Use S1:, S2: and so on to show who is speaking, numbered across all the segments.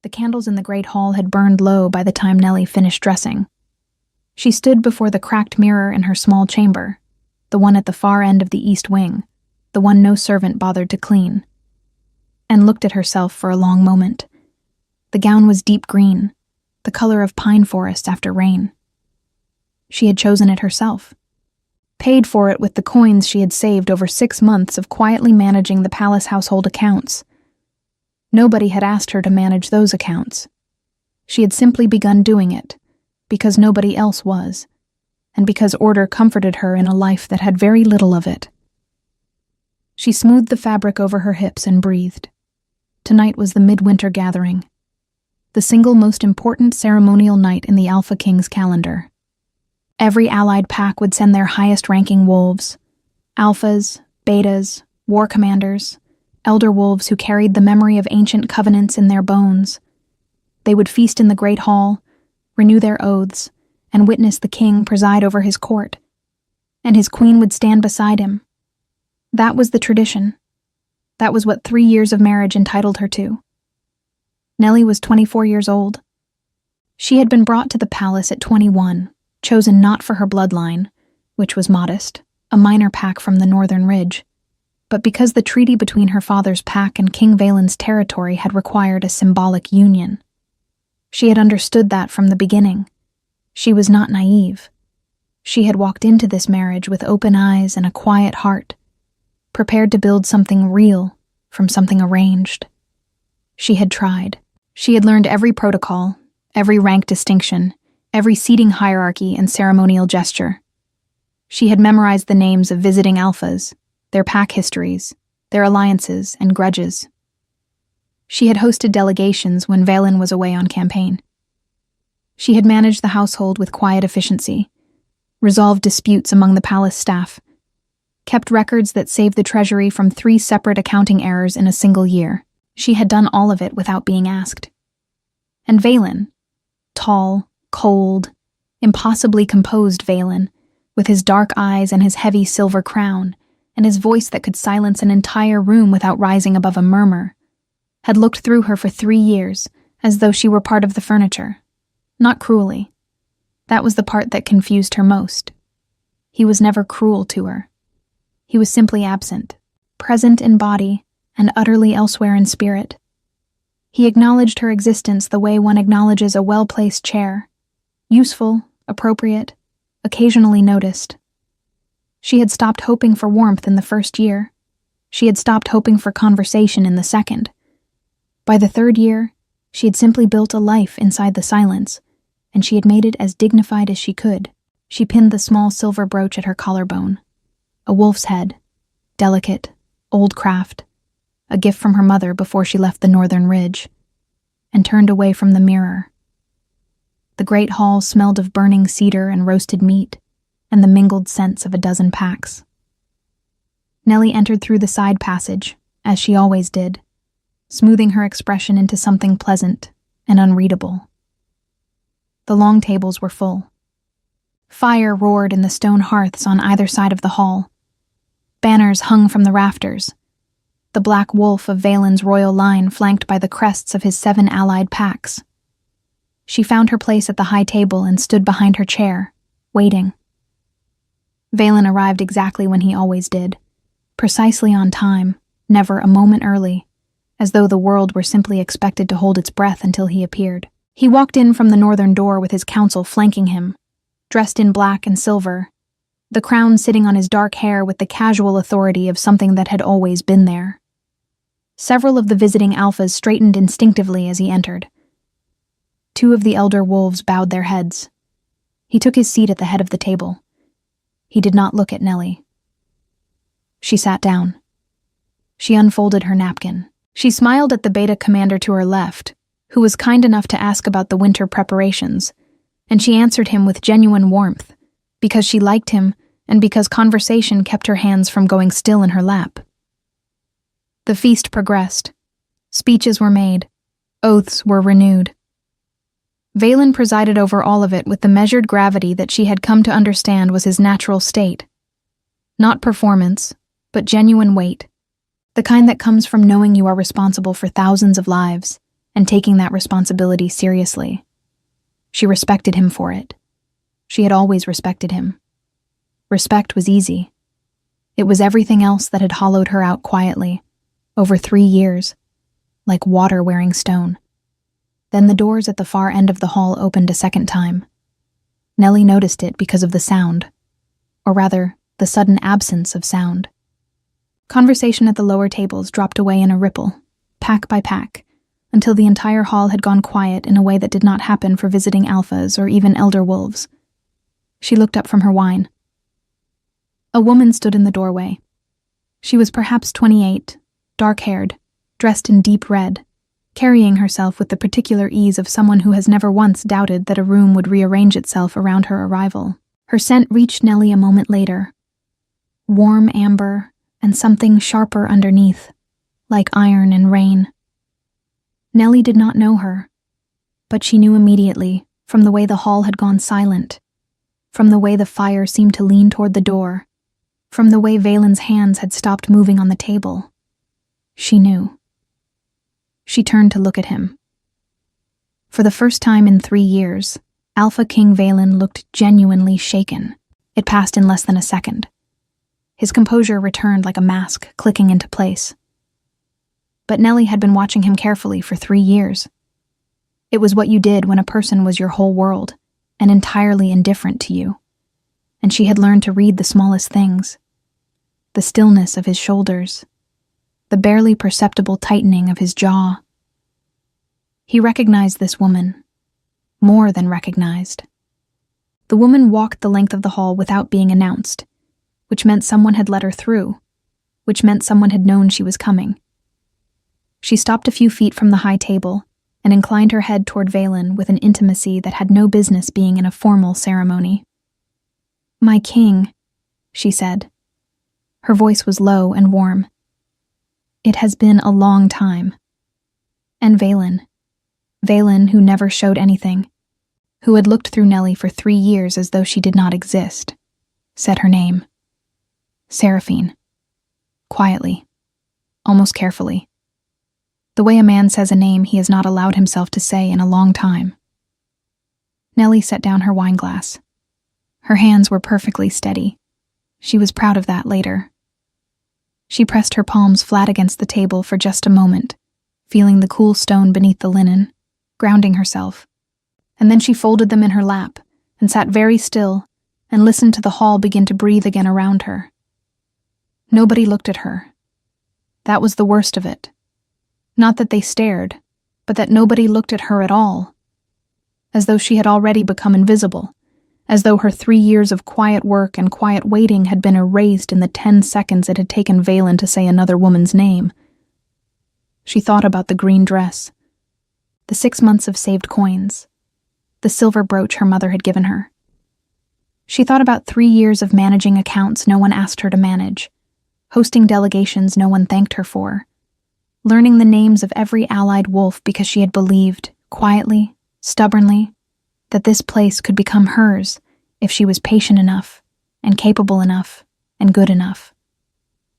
S1: The candles in the great hall had burned low by the time Nellie finished dressing. She stood before the cracked mirror in her small chamber, the one at the far end of the east wing, the one no servant bothered to clean, and looked at herself for a long moment. The gown was deep green, the color of pine forest after rain. She had chosen it herself, paid for it with the coins she had saved over 6 months of quietly managing the palace household accounts. Nobody had asked her to manage those accounts. She had simply begun doing it, because nobody else was, and because order comforted her in a life that had very little of it. She smoothed the fabric over her hips and breathed. Tonight was the midwinter gathering, the single most important ceremonial night in the Alpha King's calendar. Every allied pack would send their highest-ranking wolves, alphas, betas, war commanders, elder wolves who carried the memory of ancient covenants in their bones. They would feast in the great hall, renew their oaths, and witness the king preside over his court, and his queen would stand beside him. That was the tradition. That was what 3 years of marriage entitled her to. Nellie was 24 years old. She had been brought to the palace at 21, chosen not for her bloodline, which was modest, a minor pack from the northern ridge, but because the treaty between her father's pack and King Valen's territory had required a symbolic union. She had understood that from the beginning. She was not naive. She had walked into this marriage with open eyes and a quiet heart, prepared to build something real from something arranged. She had tried. She had learned every protocol, every rank distinction, every seating hierarchy and ceremonial gesture. She had memorized the names of visiting alphas, their pack histories, their alliances and grudges. She had hosted delegations when Valen was away on campaign. She had managed the household with quiet efficiency, resolved disputes among the palace staff, kept records that saved the treasury from 3 separate accounting errors in a single year. She had done all of it without being asked. And Valen, tall, cold, impossibly composed Valen, with his dark eyes and his heavy silver crown, and his voice that could silence an entire room without rising above a murmur, had looked through her for 3 years as though she were part of the furniture. Not cruelly. That was the part that confused her most. He was never cruel to her. He was simply absent, present in body and utterly elsewhere in spirit. He acknowledged her existence the way one acknowledges a well-placed chair, useful, appropriate, occasionally noticed. She had stopped hoping for warmth in the first year. She had stopped hoping for conversation in the second. By the 3rd year, she had simply built a life inside the silence, and she had made it as dignified as she could. She pinned the small silver brooch at her collarbone. A wolf's head, delicate, old craft, a gift from her mother before she left the northern ridge, and turned away from the mirror. The great hall smelled of burning cedar and roasted meat, and the mingled scents of a dozen packs. Nellie entered through the side passage, as she always did, smoothing her expression into something pleasant and unreadable. The long tables were full. Fire roared in the stone hearths on either side of the hall. Banners hung from the rafters. The black wolf of Valen's royal line flanked by the crests of his 7 allied packs. She found her place at the high table and stood behind her chair, waiting. Valen arrived exactly when he always did, precisely on time, never a moment early, as though the world were simply expected to hold its breath until he appeared. He walked in from the northern door with his council flanking him, dressed in black and silver, the crown sitting on his dark hair with the casual authority of something that had always been there. Several of the visiting alphas straightened instinctively as he entered. 2 of the elder wolves bowed their heads. He took his seat at the head of the table. He did not look at Nellie. She sat down. She unfolded her napkin. She smiled at the beta commander to her left, who was kind enough to ask about the winter preparations, and she answered him with genuine warmth, because she liked him and because conversation kept her hands from going still in her lap. The feast progressed. Speeches were made. Oaths were renewed. Valen presided over all of it with the measured gravity that she had come to understand was his natural state. Not performance, but genuine weight, the kind that comes from knowing you are responsible for thousands of lives and taking that responsibility seriously. She respected him for it. She had always respected him. Respect was easy. It was everything else that had hollowed her out quietly, over 3 years, like water wearing stone. Then the doors at the far end of the hall opened a second time. Nellie noticed it because of the sound, or rather, the sudden absence of sound. Conversation at the lower tables dropped away in a ripple, pack by pack, until the entire hall had gone quiet in a way that did not happen for visiting alphas or even elder wolves. She looked up from her wine. A woman stood in the doorway. She was perhaps 28, dark-haired, dressed in deep red, carrying herself with the particular ease of someone who has never once doubted that a room would rearrange itself around her arrival. Her scent reached Nellie a moment later. Warm amber and something sharper underneath, like iron and rain. Nellie did not know her, but she knew immediately, from the way the hall had gone silent, from the way the fire seemed to lean toward the door, from the way Valen's hands had stopped moving on the table. She knew. She turned to look at him. For the first time in 3 years, Alpha King Valen looked genuinely shaken. It passed in less than a second. His composure returned like a mask clicking into place. But Nellie had been watching him carefully for 3 years. It was what you did when a person was your whole world, and entirely indifferent to you. And she had learned to read the smallest things. The stillness of his shoulders, the barely perceptible tightening of his jaw. He recognized this woman, more than recognized. The woman walked the length of the hall without being announced, which meant someone had let her through, which meant someone had known she was coming. She stopped a few feet from the high table and inclined her head toward Valen with an intimacy that had no business being in a formal ceremony. "My king," she said. Her voice was low and warm. "It has been a long time." And Valen, who never showed anything, who had looked through Nellie for 3 years as though she did not exist, said her name. Seraphine. Quietly, almost carefully. The way a man says a name he has not allowed himself to say in a long time. Nellie set down her wineglass. Her hands were perfectly steady. She was proud of that later. She pressed her palms flat against the table for just a moment, feeling the cool stone beneath the linen, grounding herself. And then she folded them in her lap and sat very still and listened to the hall begin to breathe again around her. Nobody looked at her. That was the worst of it. Not that they stared, but that nobody looked at her at all. As though she had already become invisible, as though her 3 years of quiet work and quiet waiting had been erased in the 10 seconds it had taken Valen to say another woman's name. She thought about the green dress, the 6 months of saved coins, the silver brooch her mother had given her. She thought about 3 years of managing accounts no one asked her to manage, hosting delegations no one thanked her for, learning the names of every allied wolf because she had believed, quietly, stubbornly, that this place could become hers if she was patient enough, and capable enough, and good enough.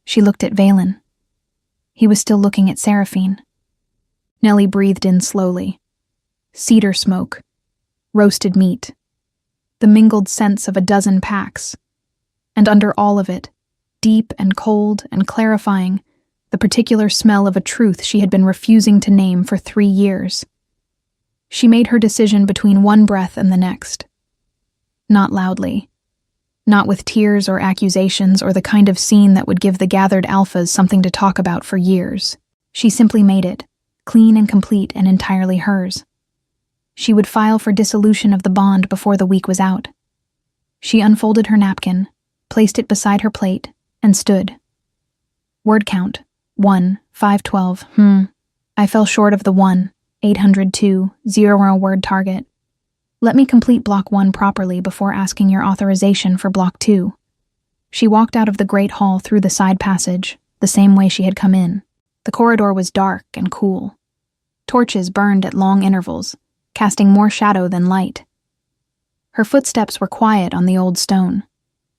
S1: She looked at Valen. He was still looking at Seraphine. Nellie breathed in slowly. Cedar smoke, roasted meat, the mingled scents of a dozen packs, and under all of it, deep and cold and clarifying, the particular smell of a truth she had been refusing to name for 3 years. She made her decision between one breath and the next. Not loudly. Not with tears or accusations or the kind of scene that would give the gathered alphas something to talk about for years. She simply made it, clean and complete and entirely hers. She would file for dissolution of the bond before the week was out. She unfolded her napkin, placed it beside her plate, and stood. Word count, 1, 512, I fell short of the 802, 0 word target. Let me complete block 1 properly before asking your authorization for block 2. She walked out of the great hall through the side passage, the same way she had come in. The corridor was dark and cool. Torches burned at long intervals, casting more shadow than light. Her footsteps were quiet on the old stone.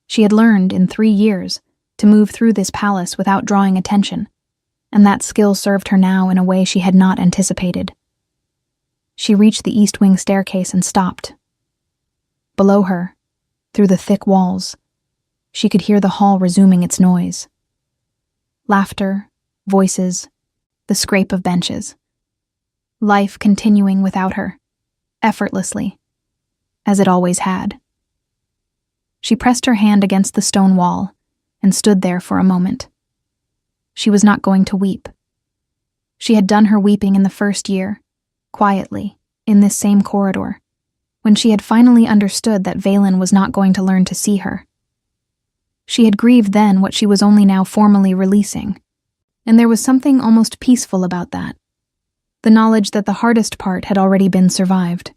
S1: She had learned, in 3 years, to move through this palace without drawing attention, and that skill served her now in a way she had not anticipated. She reached the east wing staircase and stopped. Below her, through the thick walls, she could hear the hall resuming its noise. Laughter, voices, the scrape of benches. Life continuing without her, effortlessly, as it always had. She pressed her hand against the stone wall and stood there for a moment. She was not going to weep. She had done her weeping in the first year, quietly, in this same corridor, when she had finally understood that Valen was not going to learn to see her. She had grieved then what she was only now formally releasing, and there was something almost peaceful about that, the knowledge that the hardest part had already been survived.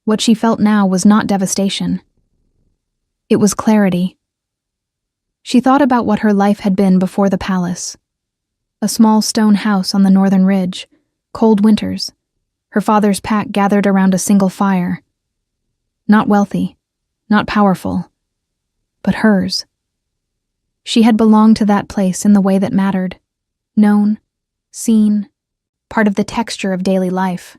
S1: What she felt now was not devastation. It was clarity. She thought about what her life had been before the palace. A small stone house on the northern ridge, cold winters, her father's pack gathered around a single fire. Not wealthy, not powerful, but hers. She had belonged to that place in the way that mattered, known, seen, part of the texture of daily life.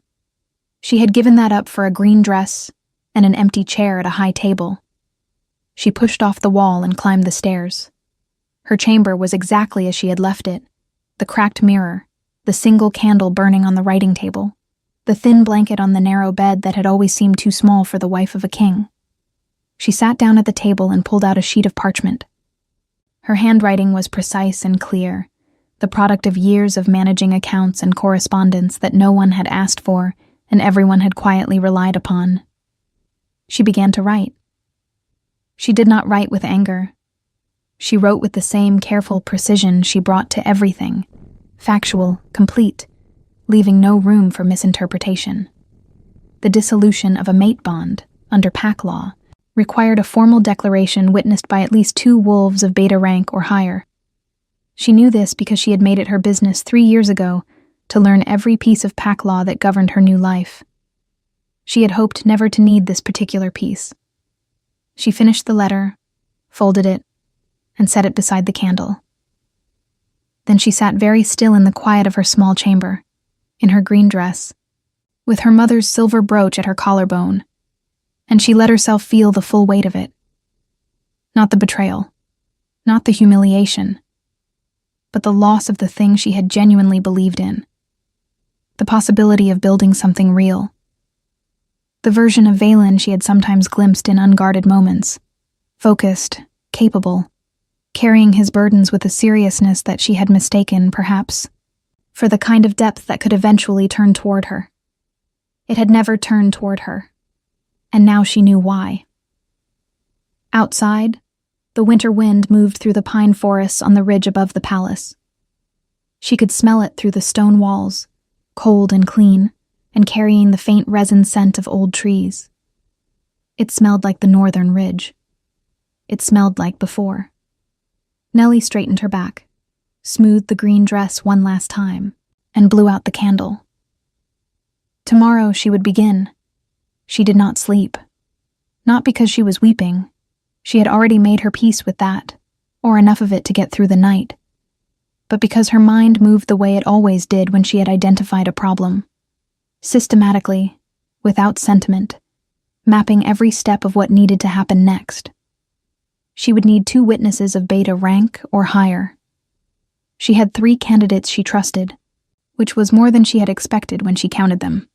S1: She had given that up for a green dress and an empty chair at a high table. She pushed off the wall and climbed the stairs. Her chamber was exactly as she had left it, the cracked mirror, the single candle burning on the writing table, the thin blanket on the narrow bed that had always seemed too small for the wife of a king. She sat down at the table and pulled out a sheet of parchment. Her handwriting was precise and clear, the product of years of managing accounts and correspondence that no one had asked for and everyone had quietly relied upon. She began to write. She did not write with anger. She wrote with the same careful precision she brought to everything, factual, complete, leaving no room for misinterpretation. The dissolution of a mate bond, under pack law, required a formal declaration witnessed by at least 2 wolves of beta rank or higher. She knew this because she had made it her business 3 years ago to learn every piece of pack law that governed her new life. She had hoped never to need this particular piece. She finished the letter, folded it, and set it beside the candle. Then she sat very still in the quiet of her small chamber, in her green dress, with her mother's silver brooch at her collarbone, and she let herself feel the full weight of it. Not the betrayal, not the humiliation, but the loss of the thing she had genuinely believed in, the possibility of building something real. The version of Valen she had sometimes glimpsed in unguarded moments, focused, capable, carrying his burdens with a seriousness that she had mistaken, perhaps, for the kind of depth that could eventually turn toward her. It had never turned toward her, and now she knew why. Outside, the winter wind moved through the pine forests on the ridge above the palace. She could smell it through the stone walls, cold and clean, and carrying the faint resin scent of old trees. It smelled like the northern ridge. It smelled like before. Nellie straightened her back, smoothed the green dress one last time, and blew out the candle. Tomorrow she would begin. She did not sleep. Not because she was weeping. She had already made her peace with that, or enough of it to get through the night. But because her mind moved the way it always did when she had identified a problem. Systematically, without sentiment, mapping every step of what needed to happen next. She would need 2 witnesses of beta rank or higher. She had 3 candidates she trusted, which was more than she had expected when she counted them.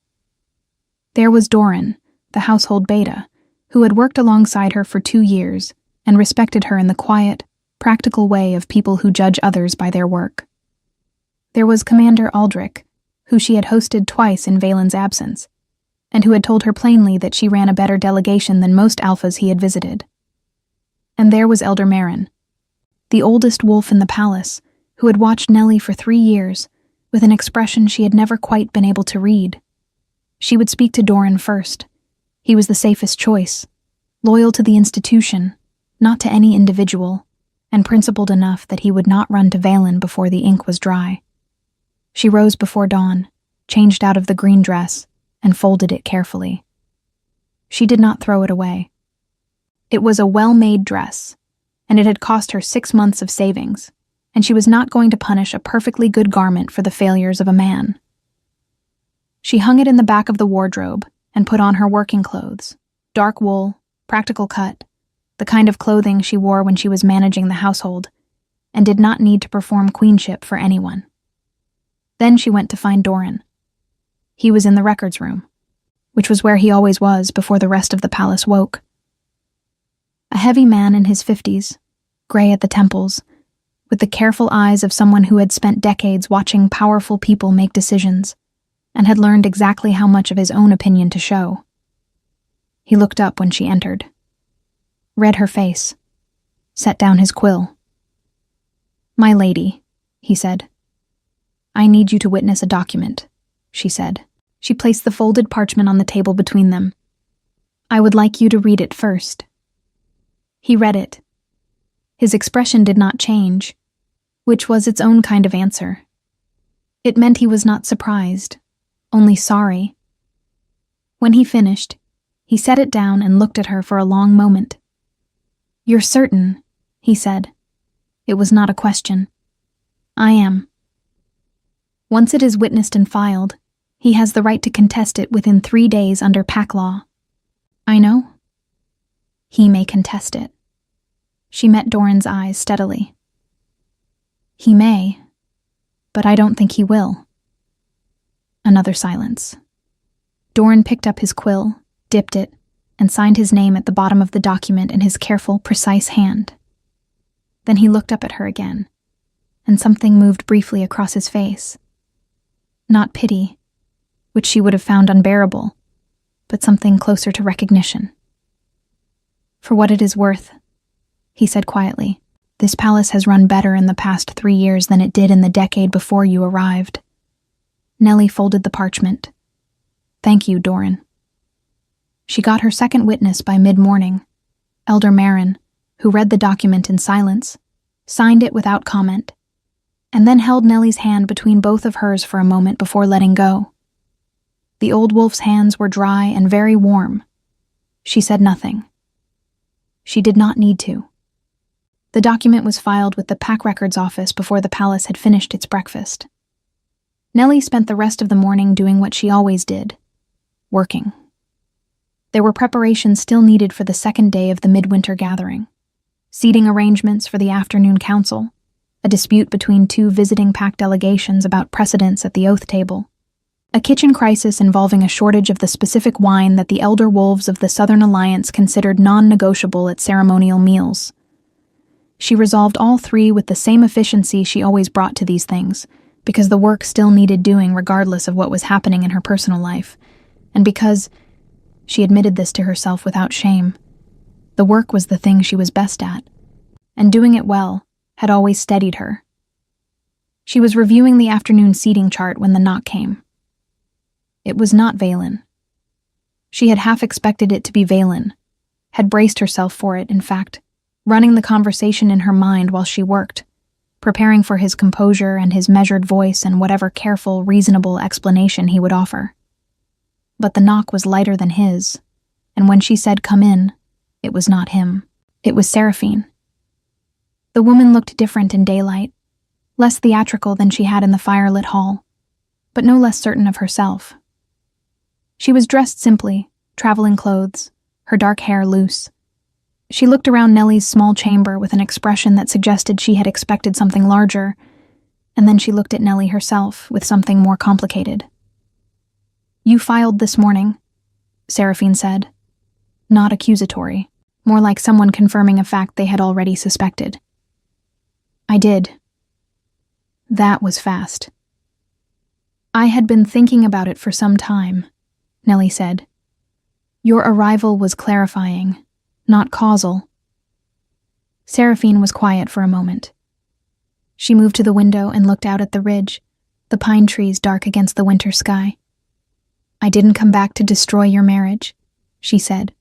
S1: There was Doran, the household beta, who had worked alongside her for 2 years and respected her in the quiet, practical way of people who judge others by their work. There was Commander Aldrich, who she had hosted twice in Valen's absence, and who had told her plainly that she ran a better delegation than most alphas he had visited. And there was Elder Marin, the oldest wolf in the palace, who had watched Nellie for 3 years, with an expression she had never quite been able to read. She would speak to Doran first. He was the safest choice, loyal to the institution, not to any individual, and principled enough that he would not run to Valen before the ink was dry. She rose before dawn, changed out of the green dress, and folded it carefully. She did not throw it away. It was a well-made dress, and it had cost her 6 months of savings, and she was not going to punish a perfectly good garment for the failures of a man. She hung it in the back of the wardrobe and put on her working clothes, dark wool, practical cut, the kind of clothing she wore when she was managing the household, and did not need to perform queenship for anyone. Then she went to find Doran. He was in the records room, which was where he always was before the rest of the palace woke. A heavy man in his 50s, gray at the temples, with the careful eyes of someone who had spent decades watching powerful people make decisions and had learned exactly how much of his own opinion to show. He looked up when she entered, read her face, set down his quill. "My lady," he said. "I need you to witness a document," she said. She placed the folded parchment on the table between them. "I would like you to read it first." He read it. His expression did not change, which was its own kind of answer. It meant he was not surprised, only sorry. When he finished, he set it down and looked at her for a long moment. "You're certain," he said. It was not a question. "I am. Once it is witnessed and filed, he has the right to contest it within 3 days under pack law." "I know." "He may contest it." She met Doran's eyes steadily. "He may, but I don't think he will." Another silence. Doran picked up his quill, dipped it, and signed his name at the bottom of the document in his careful, precise hand. Then he looked up at her again, and something moved briefly across his face. Not pity, which she would have found unbearable, but something closer to recognition. "For what it is worth," he said quietly, "this palace has run better in the past 3 years than it did in the decade before you arrived." Nellie folded the parchment. "Thank you, Doran." She got her second witness by mid-morning, Elder Marin, who read the document in silence, signed it without comment, and then held Nellie's hand between both of hers for a moment before letting go. The old wolf's hands were dry and very warm. She said nothing. She did not need to. The document was filed with the Pack Records office before the palace had finished its breakfast. Nellie spent the rest of the morning doing what she always did, working. There were preparations still needed for the second day of the midwinter gathering. Seating arrangements for the afternoon council, a dispute between 2 visiting Pack delegations about precedence at the oath table, a kitchen crisis involving a shortage of the specific wine that the elder wolves of the Southern Alliance considered non-negotiable at ceremonial meals. She resolved all 3 with the same efficiency she always brought to these things, because the work still needed doing regardless of what was happening in her personal life, and because, she admitted this to herself without shame, the work was the thing she was best at, and doing it well had always steadied her. She was reviewing the afternoon seating chart when the knock came. It was not Valen. She had half expected it to be Valen, had braced herself for it, in fact, running the conversation in her mind while she worked, preparing for his composure and his measured voice and whatever careful, reasonable explanation he would offer. But the knock was lighter than his, and when she said, "Come in," it was not him. It was Seraphine. The woman looked different in daylight, less theatrical than she had in the firelit hall, but no less certain of herself. She was dressed simply, traveling clothes, her dark hair loose. She looked around Nellie's small chamber with an expression that suggested she had expected something larger, and then she looked at Nellie herself with something more complicated. "You filed this morning," Seraphine said. Not accusatory, more like someone confirming a fact they had already suspected. "I did." That was fast. "I had been thinking about it for some time," Nellie said. "Your arrival was clarifying, not causal." Seraphine was quiet for a moment. She moved to the window and looked out at the ridge, the pine trees dark against the winter sky. "I didn't come back to destroy your marriage," she said.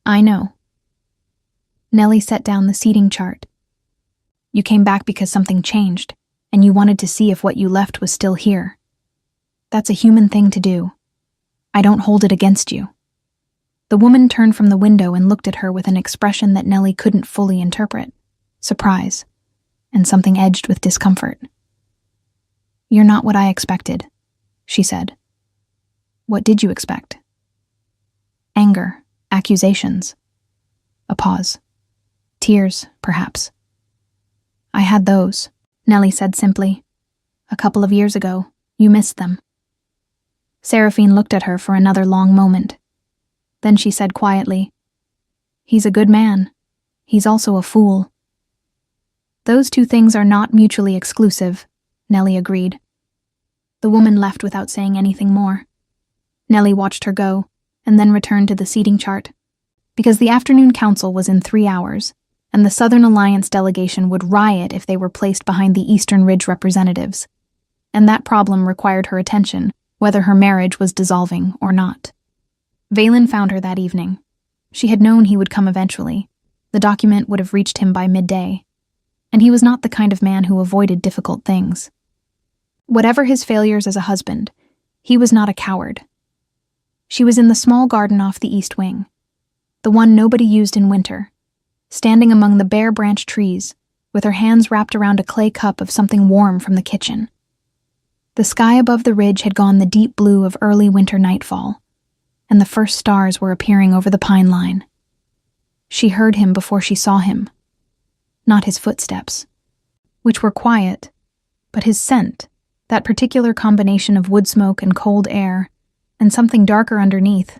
S1: "I know." Nellie set down the seating chart. "You came back because something changed, and you wanted to see if what you left was still here. That's a human thing to do. I don't hold it against you." The woman turned from the window and looked at her with an expression that Nellie couldn't fully interpret, surprise, and something edged with discomfort. "You're not what I expected," she said. What did you expect? Anger, accusations. A pause. Tears, perhaps. I had those, Nellie said simply. A couple of years ago, you missed them. Seraphine looked at her for another long moment. Then she said quietly, He's a good man. He's also a fool. Those two things are not mutually exclusive, Nellie agreed. The woman left without saying anything more. Nellie watched her go, and then returned to the seating chart. Because the afternoon council was in 3 hours, and the Southern Alliance delegation would riot if they were placed behind the Eastern Ridge representatives. And that problem required her attention, whether her marriage was dissolving or not. Valen found her that evening. She had known he would come eventually. The document would have reached him by midday. And he was not the kind of man who avoided difficult things. Whatever his failures as a husband, he was not a coward. She was in the small garden off the east wing, the one nobody used in winter, standing among the bare branch trees, with her hands wrapped around a clay cup of something warm from the kitchen. The sky above the ridge had gone the deep blue of early winter nightfall, and the first stars were appearing over the pine line. She heard him before she saw him. Not his footsteps, which were quiet, but his scent, that particular combination of wood smoke and cold air, and something darker underneath,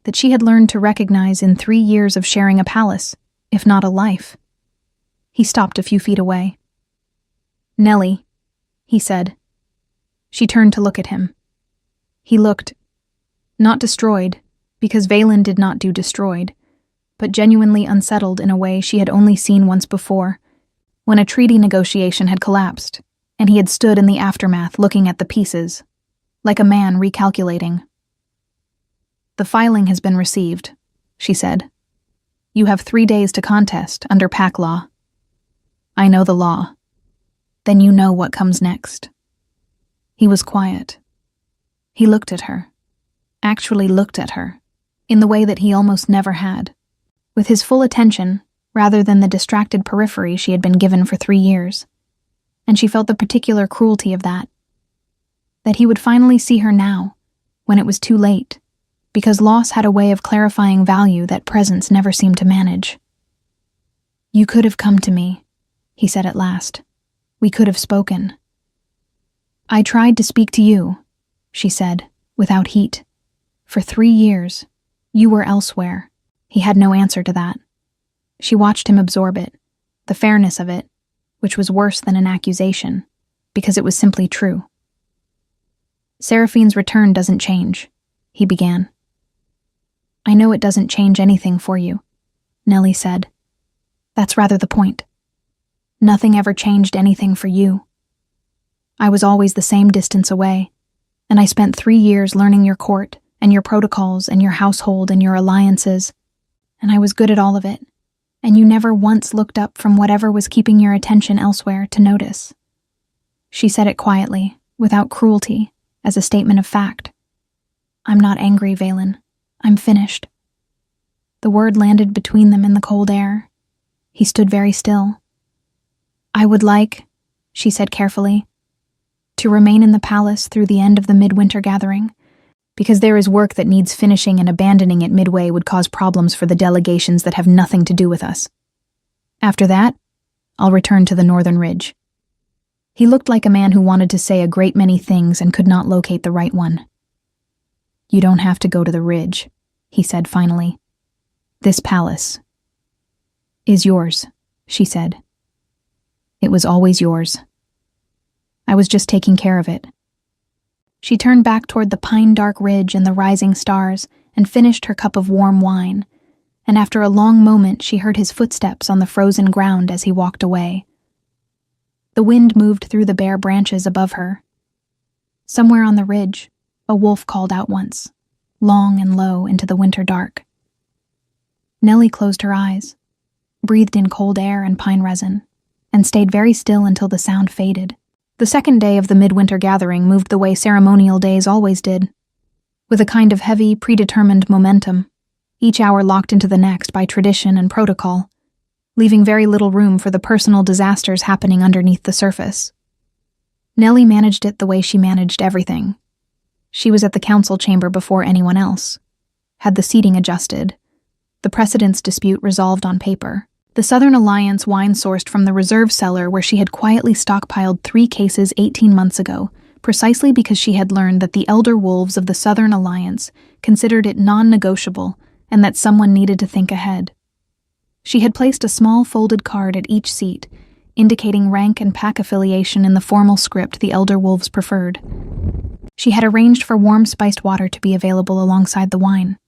S1: that she had learned to recognize in 3 years of sharing a palace, if not a life. He stopped a few feet away. Nellie, he said. She turned to look at him. He looked, not destroyed, because Valen did not do destroyed, but genuinely unsettled in a way she had only seen once before, when a treaty negotiation had collapsed, and he had stood in the aftermath looking at the pieces, like a man recalculating. The filing has been received, she said. You have 3 days to contest under pack law. I know the law. Then you know what comes next. He was quiet. He looked at her, actually looked at her, in the way that he almost never had, with his full attention rather than the distracted periphery she had been given for 3 years. And she felt the particular cruelty of that he would finally see her now, when it was too late, because loss had a way of clarifying value that presence never seemed to manage. You could have come to me, he said at last. We could have spoken. I tried to speak to you, she said, without heat. For 3 years, you were elsewhere. He had no answer to that. She watched him absorb it, the fairness of it, which was worse than an accusation, because it was simply true. Seraphine's return doesn't change, he began. I know it doesn't change anything for you, Nellie said. That's rather the point. Nothing ever changed anything for you. I was always the same distance away, and I spent 3 years learning your court and your protocols and your household and your alliances, and I was good at all of it, and you never once looked up from whatever was keeping your attention elsewhere to notice. She said it quietly, without cruelty, as a statement of fact. I'm not angry, Valen. I'm finished. The word landed between them in the cold air. He stood very still. I would like, she said carefully, to remain in the palace through the end of the midwinter gathering, because there is work that needs finishing and abandoning it midway would cause problems for the delegations that have nothing to do with us. After that, I'll return to the Northern Ridge. He looked like a man who wanted to say a great many things and could not locate the right one. You don't have to go to the Ridge, he said finally. This palace is yours, she said. It was always yours. I was just taking care of it. She turned back toward the pine-dark ridge and the rising stars and finished her cup of warm wine, and after a long moment she heard his footsteps on the frozen ground as he walked away. The wind moved through the bare branches above her. Somewhere on the ridge, a wolf called out once, long and low into the winter dark. Nellie closed her eyes, breathed in cold air and pine resin, and stayed very still until the sound faded. The second day of the midwinter gathering moved the way ceremonial days always did, with a kind of heavy, predetermined momentum, each hour locked into the next by tradition and protocol, leaving very little room for the personal disasters happening underneath the surface. Nellie managed it the way she managed everything. She was at the council chamber before anyone else. Had the seating adjusted. The precedence dispute resolved on paper. The Southern Alliance wine sourced from the reserve cellar where she had quietly stockpiled 3 cases 18 months ago, precisely because she had learned that the elder wolves of the Southern Alliance considered it non-negotiable and that someone needed to think ahead. She had placed a small folded card at each seat, indicating rank and pack affiliation in the formal script the elder wolves preferred. She had arranged for warm spiced water to be available alongside the wine,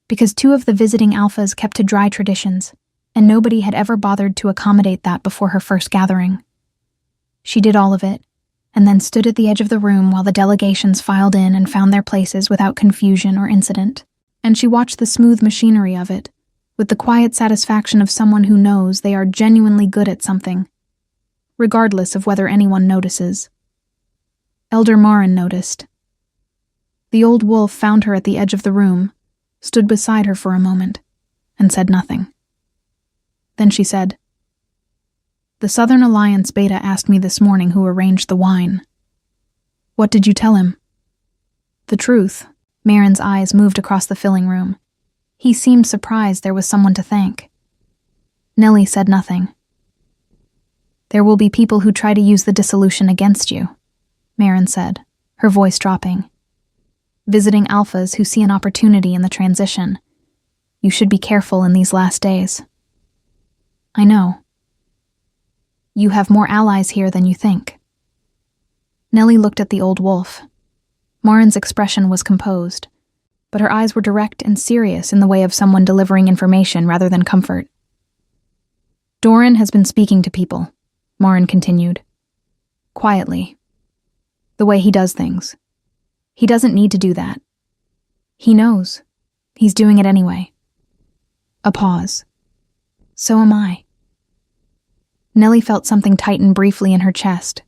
S1: because 2 of the visiting alphas kept to dry traditions, and nobody had ever bothered to accommodate that before her first gathering. She did all of it, and then stood at the edge of the room while the delegations filed in and found their places without confusion or incident, and she watched the smooth machinery of it, with the quiet satisfaction of someone who knows they are genuinely good at something, regardless of whether anyone notices. Elder Morin noticed. The old wolf found her at the edge of the room, stood beside her for a moment, and said nothing. Then she said, "The Southern Alliance beta asked me this morning who arranged the wine. What did you tell him?" "The truth." Marin's eyes moved across the filling room. He seemed surprised there was someone to thank. Nellie said nothing. "There will be people who try to use the dissolution against you," Marin said, her voice dropping. "Visiting alphas who see an opportunity in the transition. You should be careful in these last days." "I know. You have more allies here than you think." Nellie looked at the old wolf. Morin's expression was composed, but her eyes were direct and serious in the way of someone delivering information rather than comfort. "Doran has been speaking to people," Morin continued. "Quietly. The way he does things. He doesn't need to do that. He knows. He's doing it anyway." A pause. "So am I." Nellie felt something tighten briefly in her chest.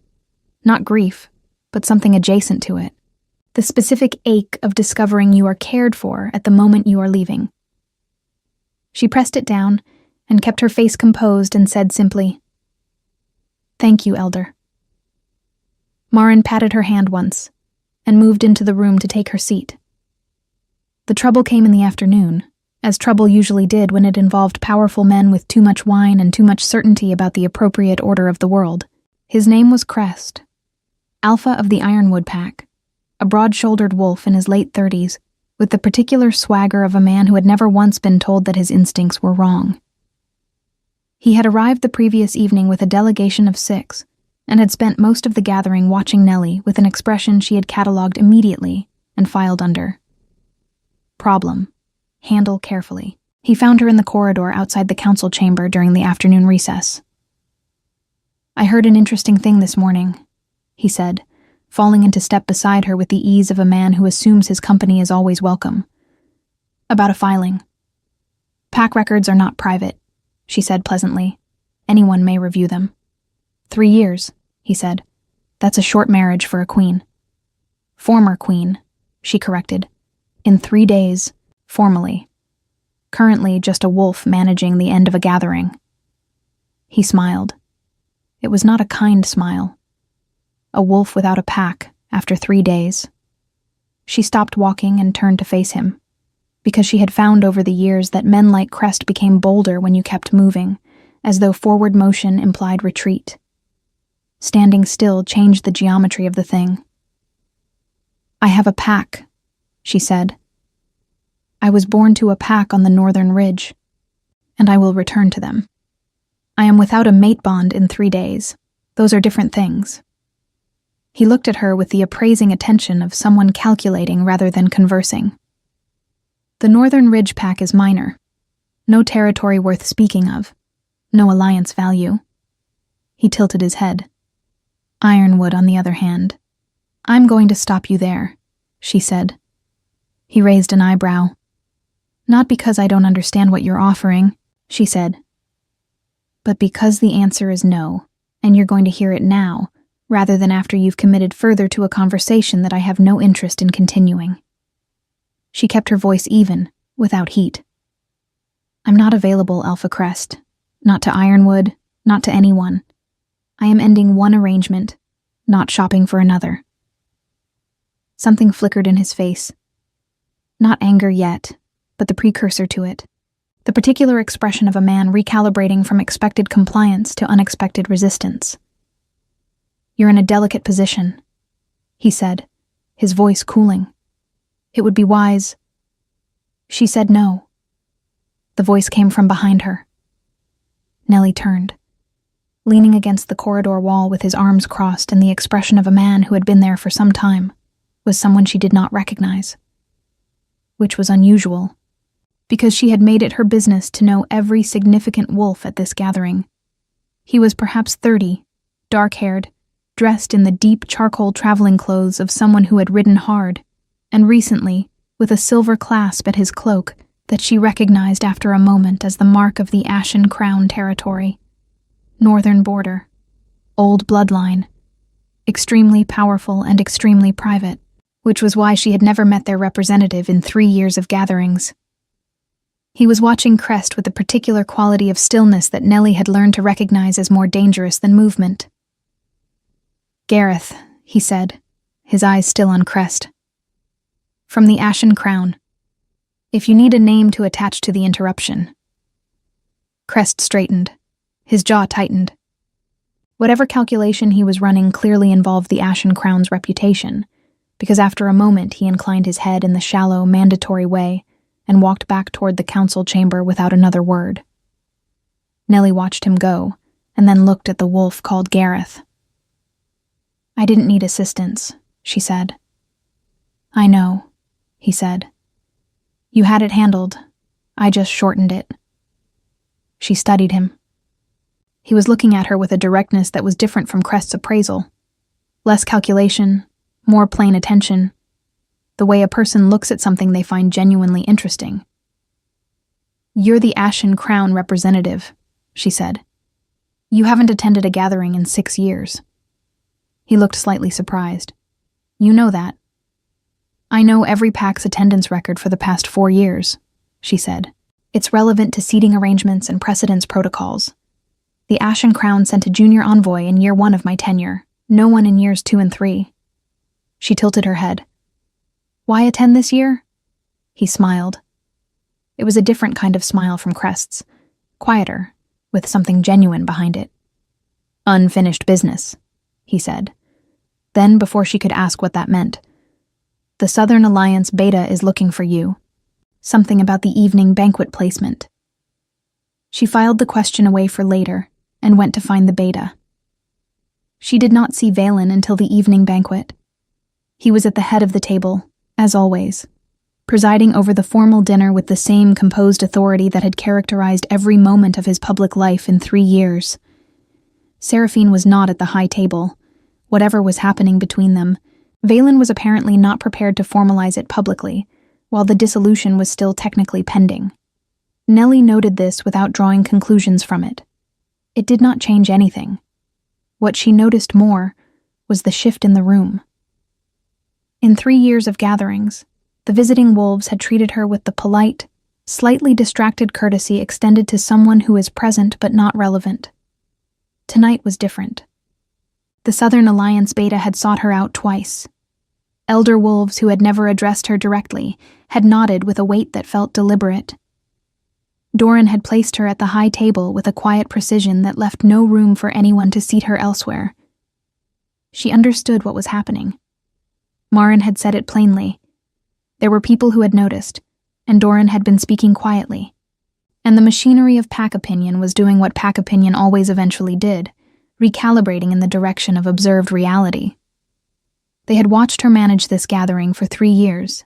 S1: Not grief, but something adjacent to it. The specific ache of discovering you are cared for at the moment you are leaving. She pressed it down and kept her face composed and said simply, "Thank you, Elder." Morin patted her hand once and moved into the room to take her seat. The trouble came in the afternoon, as trouble usually did when it involved powerful men with too much wine and too much certainty about the appropriate order of the world. His name was Crest, Alpha of the Ironwood Pack, a broad-shouldered wolf in his late 30s, with the particular swagger of a man who had never once been told that his instincts were wrong. He had arrived the previous evening with a delegation of 6, and had spent most of the gathering watching Nellie with an expression she had catalogued immediately and filed under. Problem. Handle carefully. He found her in the corridor outside the council chamber during the afternoon recess. "I heard an interesting thing this morning," he said, falling into step beside her with the ease of a man who assumes his company is always welcome. "About a filing. Pack records are not private," she said pleasantly. "Anyone may review them." 3 years, he said. "That's a short marriage for a queen." "Former queen," she corrected. "In 3 days, formally. Currently just a wolf managing the end of a gathering." He smiled. It was not a kind smile. A wolf without a pack after 3 days. She stopped walking and turned to face him, because she had found over the years that men like Crest became bolder when you kept moving, as though forward motion implied retreat. Standing still changed the geometry of the thing. "I have a pack," she said. "I was born to a pack on the northern ridge, and I will return to them. I am without a mate bond in 3 days. Those are different things." He looked at her with the appraising attention of someone calculating rather than conversing. "The Northern Ridge Pack is minor. No territory worth speaking of. No alliance value." He tilted his head. "Ironwood, on the other hand. I'm going to stop you there," she said. He raised an eyebrow. "Not because I don't understand what you're offering," she said, "but because the answer is no, and you're going to hear it now, rather than after you've committed further to a conversation that I have no interest in continuing." She kept her voice even, without heat. "I'm not available, Alpha Crest. Not to Ironwood, not to anyone. I am ending one arrangement, not shopping for another." Something flickered in his face. Not anger yet, but the precursor to it. The particular expression of a man recalibrating from expected compliance to unexpected resistance. "You're in a delicate position," he said, his voice cooling. "It would be wise." She said no. The voice came from behind her. Nellie turned. Leaning against the corridor wall with his arms crossed and the expression of a man who had been there for some time, was someone she did not recognize. Which was unusual, because she had made it her business to know every significant wolf at this gathering. He was perhaps 30, dark-haired, dressed in the deep charcoal traveling clothes of someone who had ridden hard, and recently, with a silver clasp at his cloak that she recognized after a moment as the mark of the Ashen Crown territory. Northern border. Old bloodline. Extremely powerful and extremely private, which was why she had never met their representative in 3 years of gatherings. He was watching Crest with a particular quality of stillness that Nellie had learned to recognize as more dangerous than movement. "Gareth," he said, his eyes still on Crest. "From the Ashen Crown. If you need a name to attach to the interruption." Crest straightened. His jaw tightened. Whatever calculation he was running clearly involved the Ashen Crown's reputation, because after a moment he inclined his head in the shallow, mandatory way and walked back toward the council chamber without another word. Nellie watched him go, and then looked at the wolf called Gareth. "I didn't need assistance," she said. "I know," he said. "You had it handled. I just shortened it." She studied him. He was looking at her with a directness that was different from Crest's appraisal. Less calculation, more plain attention. The way a person looks at something they find genuinely interesting. "You're the Ashen Crown representative," she said. "You haven't attended a gathering in 6 years." He looked slightly surprised. "You know that." "I know every pack's attendance record for the past 4 years," she said. "It's relevant to seating arrangements and precedence protocols. The Ashen Crown sent a junior envoy in year 1 of my tenure, no one in years 2 and 3. She tilted her head. "Why attend this year?" He smiled. It was a different kind of smile from Crest's, quieter, with something genuine behind it. "Unfinished business," he said. Then, before she could ask what that meant, "The Southern Alliance Beta is looking for you. Something about the evening banquet placement." She filed the question away for later and went to find the Beta. She did not see Valen until the evening banquet. He was at the head of the table, as always, presiding over the formal dinner with the same composed authority that had characterized every moment of his public life in 3 years. Seraphine was not at the high table. Whatever was happening between them, Valen was apparently not prepared to formalize it publicly, while the dissolution was still technically pending. Nellie noted this without drawing conclusions from it. It did not change anything. What she noticed more was the shift in the room. In 3 years of gatherings, the visiting wolves had treated her with the polite, slightly distracted courtesy extended to someone who is present but not relevant. Tonight was different. The Southern Alliance Beta had sought her out twice. Elder wolves who had never addressed her directly had nodded with a weight that felt deliberate. Doran had placed her at the high table with a quiet precision that left no room for anyone to seat her elsewhere. She understood what was happening. Marin had said it plainly. There were people who had noticed, and Doran had been speaking quietly. And the machinery of pack opinion was doing what pack opinion always eventually did, recalibrating in the direction of observed reality. They had watched her manage this gathering for 3 years.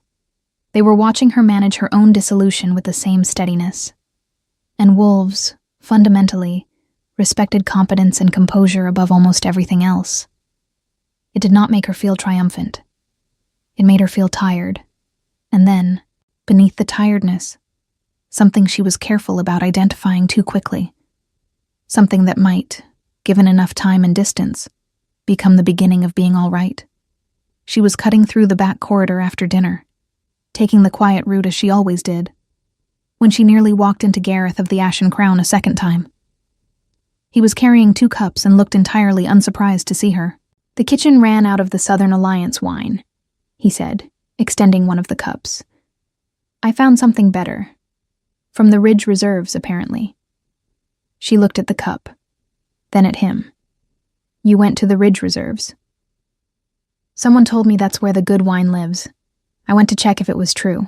S1: They were watching her manage her own dissolution with the same steadiness. And wolves, fundamentally, respected competence and composure above almost everything else. It did not make her feel triumphant. It made her feel tired. And then, beneath the tiredness, something she was careful about identifying too quickly. Something that might, given enough time and distance, become the beginning of being all right. She was cutting through the back corridor after dinner, taking the quiet route as she always did, when she nearly walked into Gareth of the Ashen Crown a second time. He was carrying 2 cups and looked entirely unsurprised to see her. The kitchen ran out of the Southern Alliance wine. he said, extending one of the cups. I found something better. From the Ridge Reserves, apparently. She looked at the cup, then at him. You went to the Ridge Reserves. Someone told me that's where the good wine lives. I went to check if it was true.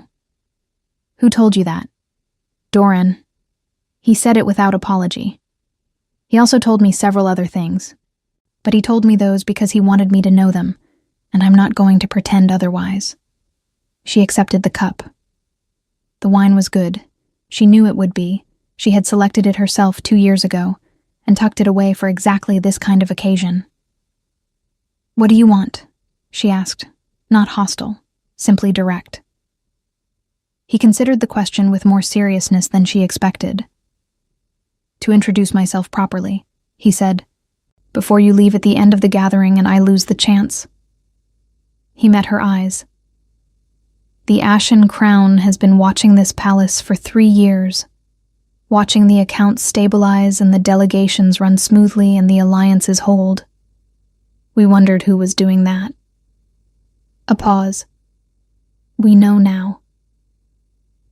S1: Who told you that? Doran. He said it without apology. He also told me several other things, but he told me those because he wanted me to know them, and I'm not going to pretend otherwise. She accepted the cup. The wine was good. She knew it would be. She had selected it herself 2 years ago, and tucked it away for exactly this kind of occasion. What do you want? She asked, not hostile, simply direct. He considered the question with more seriousness than she expected. To introduce myself properly, he said, before you leave at the end of the gathering and I lose the chance. He met her eyes. The Ashen Crown has been watching this palace for 3 years, watching the accounts stabilize and the delegations run smoothly and the alliances hold. We wondered who was doing that. A pause. We know now.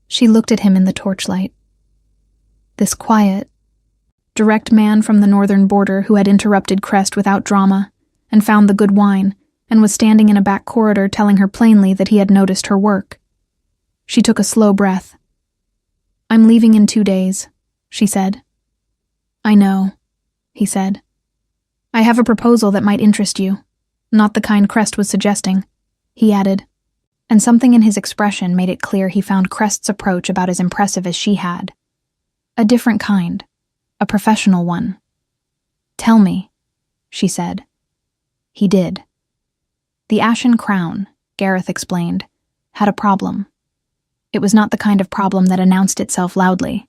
S1: She looked at him in the torchlight. This quiet, direct man from the northern border who had interrupted Crest without drama and found the good wine and was standing in a back corridor telling her plainly that he had noticed her work. She took a slow breath. I'm leaving in 2 days, she said. I know, he said. I have a proposal that might interest you, not the kind Crest was suggesting, he added, and something in his expression made it clear he found Crest's approach about as impressive as she had. A different kind, a professional one. Tell me, she said. He did. The Ashen Crown, Gareth explained, had a problem. It was not the kind of problem that announced itself loudly.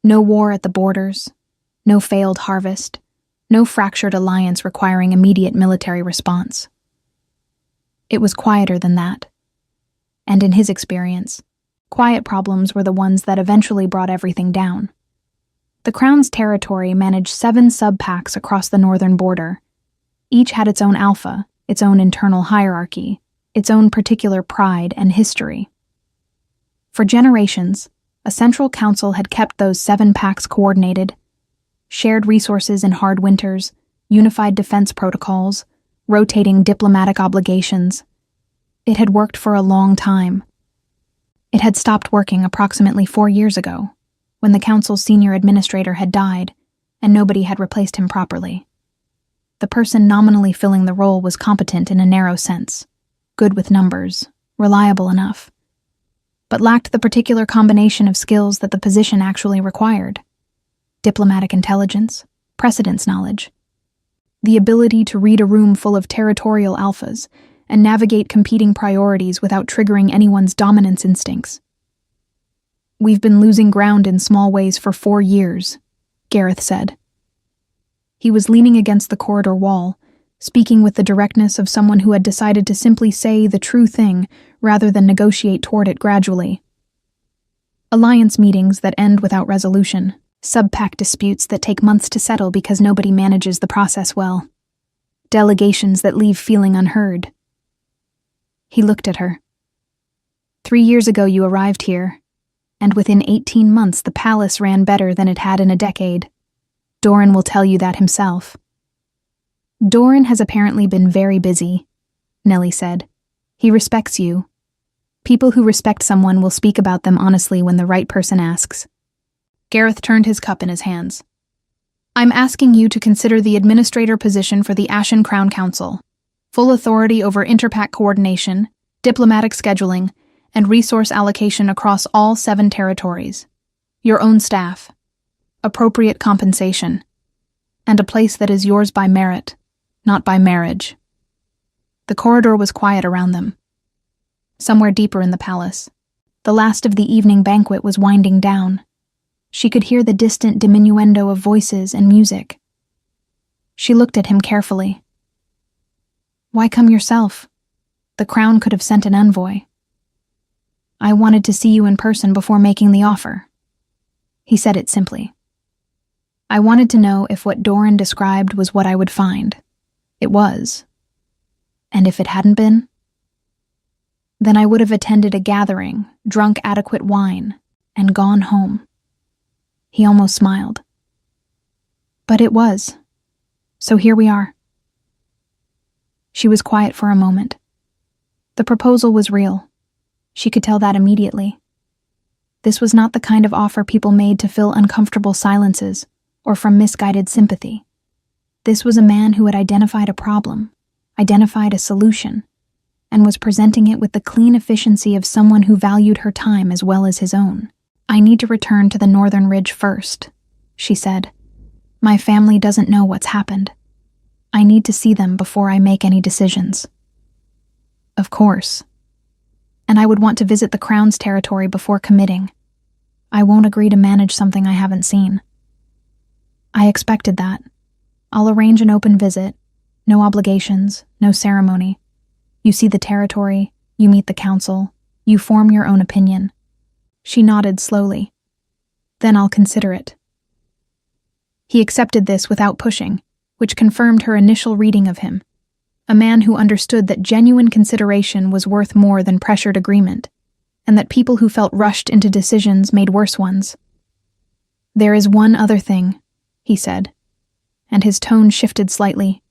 S1: No war at the borders, no failed harvest, no fractured alliance requiring immediate military response. It was quieter than that. And in his experience, quiet problems were the ones that eventually brought everything down. The Crown's territory managed 7 sub-packs across the northern border. Each had its own alpha, its own internal hierarchy, its own particular pride and history. For generations, a central council had kept those 7 packs coordinated, shared resources in hard winters, unified defense protocols, rotating diplomatic obligations. It had worked for a long time. It had stopped working approximately 4 years ago, when the council's senior administrator had died, and nobody had replaced him properly. The person nominally filling the role was competent in a narrow sense, good with numbers, reliable enough, but lacked the particular combination of skills that the position actually required. Diplomatic intelligence, precedence knowledge, the ability to read a room full of territorial alphas and navigate competing priorities without triggering anyone's dominance instincts. We've been losing ground in small ways for 4 years, Gareth said. He was leaning against the corridor wall, speaking with the directness of someone who had decided to simply say the true thing rather than negotiate toward it gradually. Alliance meetings that end without resolution, sub-pack disputes that take months to settle because nobody manages the process well, delegations that leave feeling unheard. He looked at her. 3 years ago you arrived here, and within 18 months the palace ran better than it had in a decade. Doran will tell you that himself. Doran has apparently been very busy, Nellie said. He respects you. People who respect someone will speak about them honestly when the right person asks. Gareth turned his cup in his hands. I'm asking you to consider the administrator position for the Ashen Crown Council. Full authority over interpack coordination, diplomatic scheduling, and resource allocation across all 7 territories. Your own staff. Appropriate compensation. And a place that is yours by merit, not by marriage. The corridor was quiet around them. Somewhere deeper in the palace, the last of the evening banquet was winding down. She could hear the distant diminuendo of voices and music. She looked at him carefully. Why come yourself? The Crown could have sent an envoy. I wanted to see you in person before making the offer. He said it simply. I wanted to know if what Doran described was what I would find. It was. And if it hadn't been? then I would have attended a gathering, drunk adequate wine, and gone home. He almost smiled. But it was. So here we are. She was quiet for a moment. The proposal was real. She could tell that immediately. This was not the kind of offer people made to fill uncomfortable silences or from misguided sympathy. This was a man who had identified a problem, identified a solution, and was presenting it with the clean efficiency of someone who valued her time as well as his own. I need to return to the Northern Ridge first, she said. My family doesn't know what's happened. I need to see them before I make any decisions. Of course. And I would want to visit the Crown's territory before committing. I won't agree to manage something I haven't seen. I expected that. I'll arrange an open visit. No obligations, no ceremony. You see the territory, you meet the council, you form your own opinion. She nodded slowly. Then I'll consider it. He accepted this without pushing, which confirmed her initial reading of him. A man who understood that genuine consideration was worth more than pressured agreement, and that people who felt rushed into decisions made worse ones. There is one other thing, he said, and his tone shifted slightly,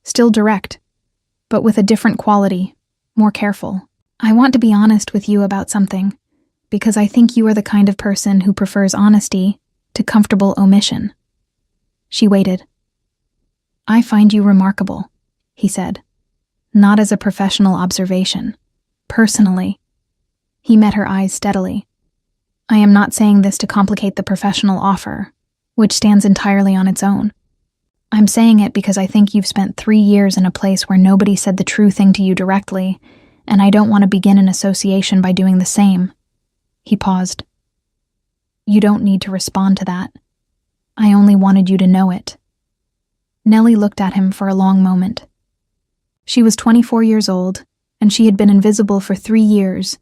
S1: still direct, but with a different quality, more careful. I want to be honest with you about something, because I think you are the kind of person who prefers honesty to comfortable omission. She waited. I find you remarkable, he said, not as a professional observation, personally. He met her eyes steadily. I am not saying this to complicate the professional offer, which stands entirely on its own. I'm saying it because I think you've spent 3 years in a place where nobody said the true thing to you directly, and I don't want to begin an association by doing the same. He paused. You don't need to respond to that. I only wanted you to know it. Nellie looked at him for a long moment. She was 24 years old, and she had been invisible for 3 years,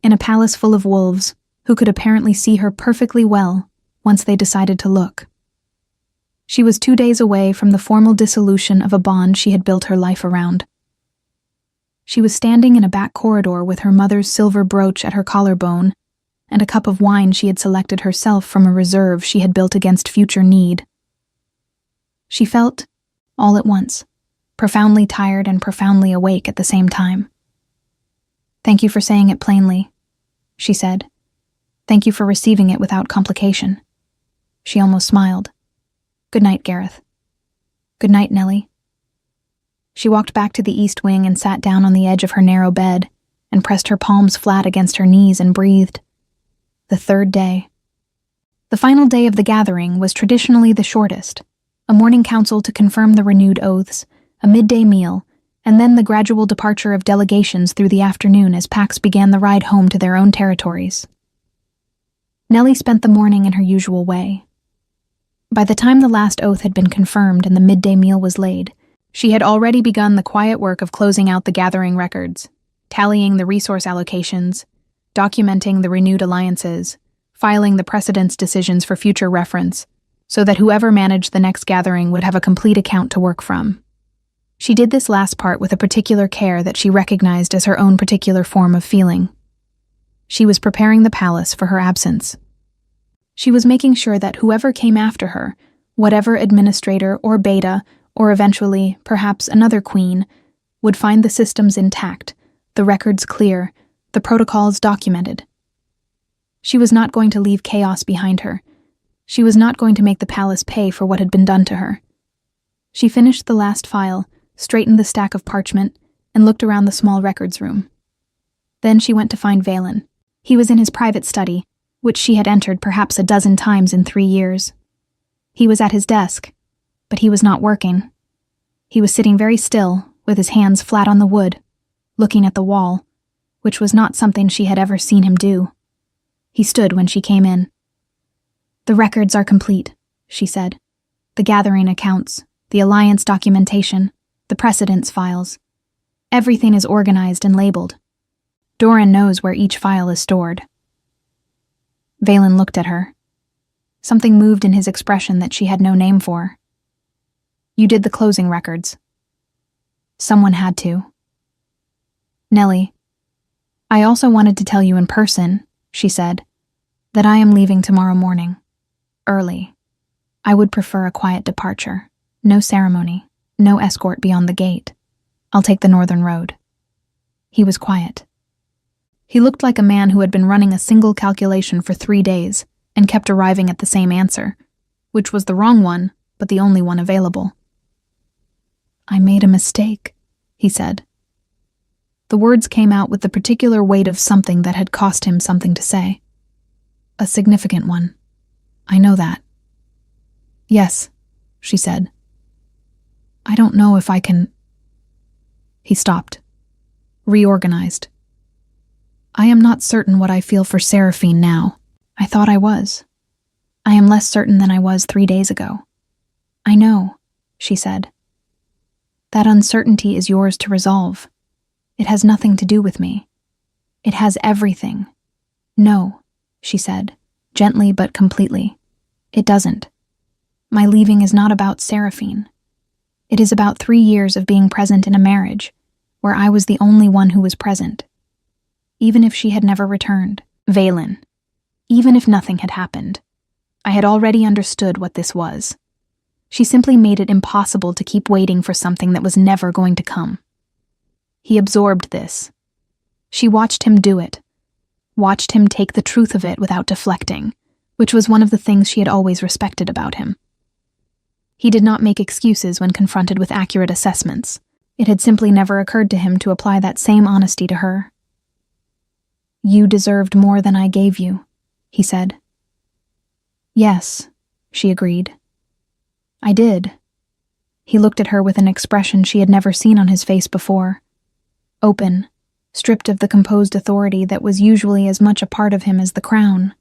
S1: in a palace full of wolves who could apparently see her perfectly well once they decided to look. She was 2 days away from the formal dissolution of a bond she had built her life around. She was standing in a back corridor with her mother's silver brooch at her collarbone and a cup of wine she had selected herself from a reserve she had built against future need. She felt, all at once, profoundly tired and profoundly awake at the same time. Thank you for saying it plainly, she said. Thank you for receiving it without complication. She almost smiled. Good night, Gareth. Good night, Nellie. She walked back to the east wing and sat down on the edge of her narrow bed and pressed her palms flat against her knees and breathed. The third day. The final day of the gathering was traditionally the shortest, a morning council to confirm the renewed oaths, a midday meal, and then the gradual departure of delegations through the afternoon as packs began the ride home to their own territories. Nellie spent the morning in her usual way. By the time the last oath had been confirmed and the midday meal was laid, she had already begun the quiet work of closing out the gathering records, tallying the resource allocations, documenting the renewed alliances, filing the precedence decisions for future reference, so that whoever managed the next gathering would have a complete account to work from. She did this last part with a particular care that she recognized as her own particular form of feeling. She was preparing the palace for her absence. She was making sure that whoever came after her, whatever administrator or beta, or eventually, perhaps another queen, would find the systems intact, the records clear, the protocols documented. She was not going to leave chaos behind her. She was not going to make the palace pay for what had been done to her. She finished the last file, straightened the stack of parchment, and looked around the small records room. Then she went to find Valen. He was in his private study, which she had entered perhaps a dozen times in 3 years. He was at his desk, but he was not working. He was sitting very still, with his hands flat on the wood, looking at the wall, which was not something she had ever seen him do. He stood when she came in. The records are complete, she said. The gathering accounts, the alliance documentation, the precedence files. Everything is organized and labeled. Doran knows where each file is stored. Valen looked at her. Something moved in his expression that she had no name for. You did the closing records. Someone had to. Nellie, "I also wanted to tell you in person," she said, "that I am leaving tomorrow morning. Early. I would prefer a quiet departure. No ceremony, no escort beyond the gate. I'll take the northern road." He was quiet. He looked like a man who had been running a single calculation for 3 days and kept arriving at the same answer, which was the wrong one, but the only one available. "I made a mistake," he said. The words came out with the particular weight of something that had cost him something to say. "A significant one. I know that." "Yes," she said. "I don't know if I can—" He stopped, reorganized. "I am not certain what I feel for Seraphine now. I thought I was. I am less certain than I was 3 days ago." "I know," she said. "That uncertainty is yours to resolve. It has nothing to do with me. It has everything." "No," she said, gently but completely. "It doesn't. My leaving is not about Seraphine. It is about 3 years of being present in a marriage where I was the only one who was present. Even if she had never returned, Valen, even if nothing had happened, I had already understood what this was. She simply made it impossible to keep waiting for something that was never going to come." He absorbed this. She watched him do it, watched him take the truth of it without deflecting, which was one of the things she had always respected about him. He did not make excuses when confronted with accurate assessments. It had simply never occurred to him to apply that same honesty to her. "You deserved more than I gave you," he said. "Yes," she agreed. "I did." He looked at her with an expression she had never seen on his face before. Open, stripped of the composed authority that was usually as much a part of him as the crown.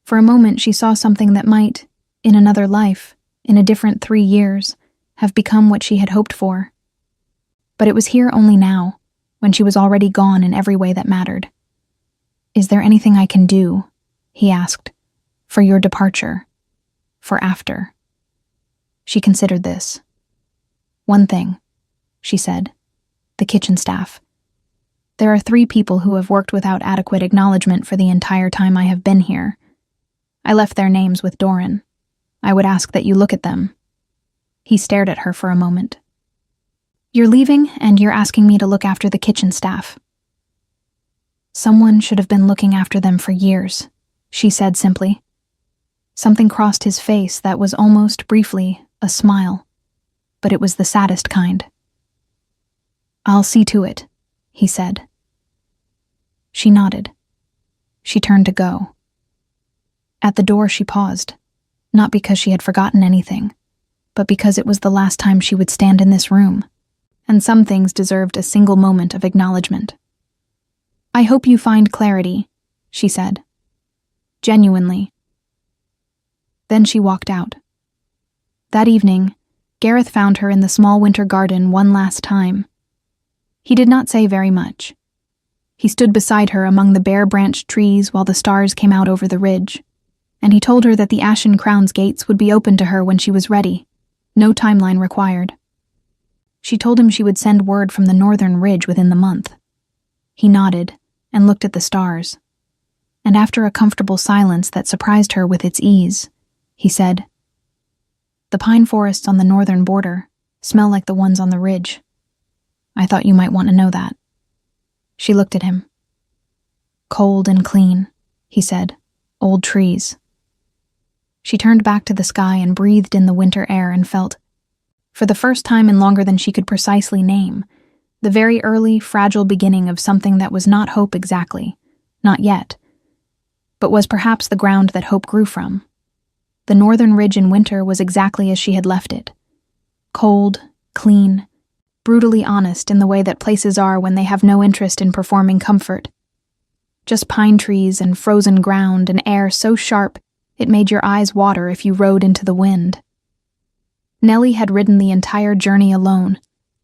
S1: For a moment she saw something that might, in another life, in a different 3 years, have become what she had hoped for. But it was here only now, when she was already gone in every way that mattered. "Is there anything I can do," he asked, "for your departure, for after?" She considered this. "One thing," she said. "The kitchen staff. There are 3 people who have worked without adequate acknowledgement for the entire time I have been here. I left their names with Doran. I would ask that you look at them." He stared at her for a moment. "You're leaving, and you're asking me to look after the kitchen staff." "Someone should have been looking after them for years," she said simply. Something crossed his face that was almost, briefly, a smile, but it was the saddest kind. "I'll see to it," he said. She nodded. She turned to go. At the door she paused, not because she had forgotten anything, but because it was the last time she would stand in this room, and some things deserved a single moment of acknowledgement. "I hope you find clarity," she said. Genuinely. Then she walked out. That evening, Gareth found her in the small winter garden one last time. He did not say very much. He stood beside her among the bare-branched trees while the stars came out over the ridge, and he told her that the Ashen Crown's gates would be open to her when she was ready, no timeline required. She told him she would send word from the northern ridge within the month. He nodded and looked at the stars, and after a comfortable silence that surprised her with its ease, he said, "The pine forests on the northern border smell like the ones on the ridge. I thought you might want to know that." She looked at him. "Cold and clean," he said. "Old trees." She turned back to the sky and breathed in the winter air and felt, for the first time in longer than she could precisely name, the very early, fragile beginning of something that was not hope exactly, not yet, but was perhaps the ground that hope grew from. The northern ridge in winter was exactly as she had left it. Cold, clean, brutally honest in the way that places are when they have no interest in performing comfort. Just pine trees and frozen ground and air so sharp it made your eyes water if you rode into the wind. Nellie had ridden the entire journey alone,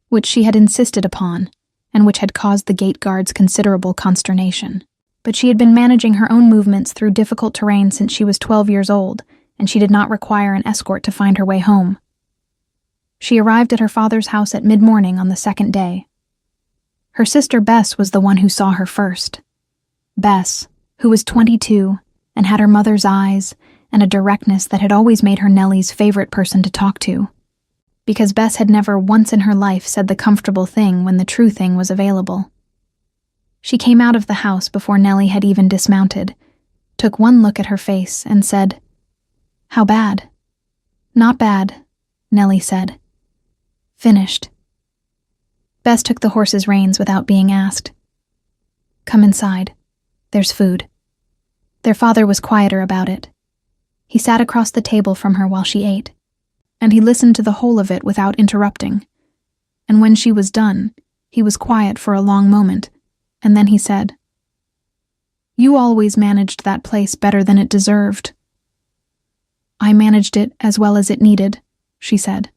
S1: which she had insisted upon, and which had caused the gate guards considerable consternation. But she had been managing her own movements through difficult terrain since she was 12 years old, and she did not require an escort to find her way home. She arrived at her father's house at mid-morning on the second day. Her sister Bess was the one who saw her first. Bess, who was 22 and had her mother's eyes and a directness that had always made her Nellie's favorite person to talk to. Because Bess had never once in her life said the comfortable thing when the true thing was available. She came out of the house before Nellie had even dismounted, took one look at her face, and said, "How bad?" "Not bad," Nellie said. "Finished." Bess took the horse's reins without being asked. "Come inside. There's food." Their father was quieter about it. He sat across the table from her while she ate, and he listened to the whole of it without interrupting. And when she was done, he was quiet for a long moment, and then he said, "You always managed that place better than it deserved." "I managed it as well as it needed," she said.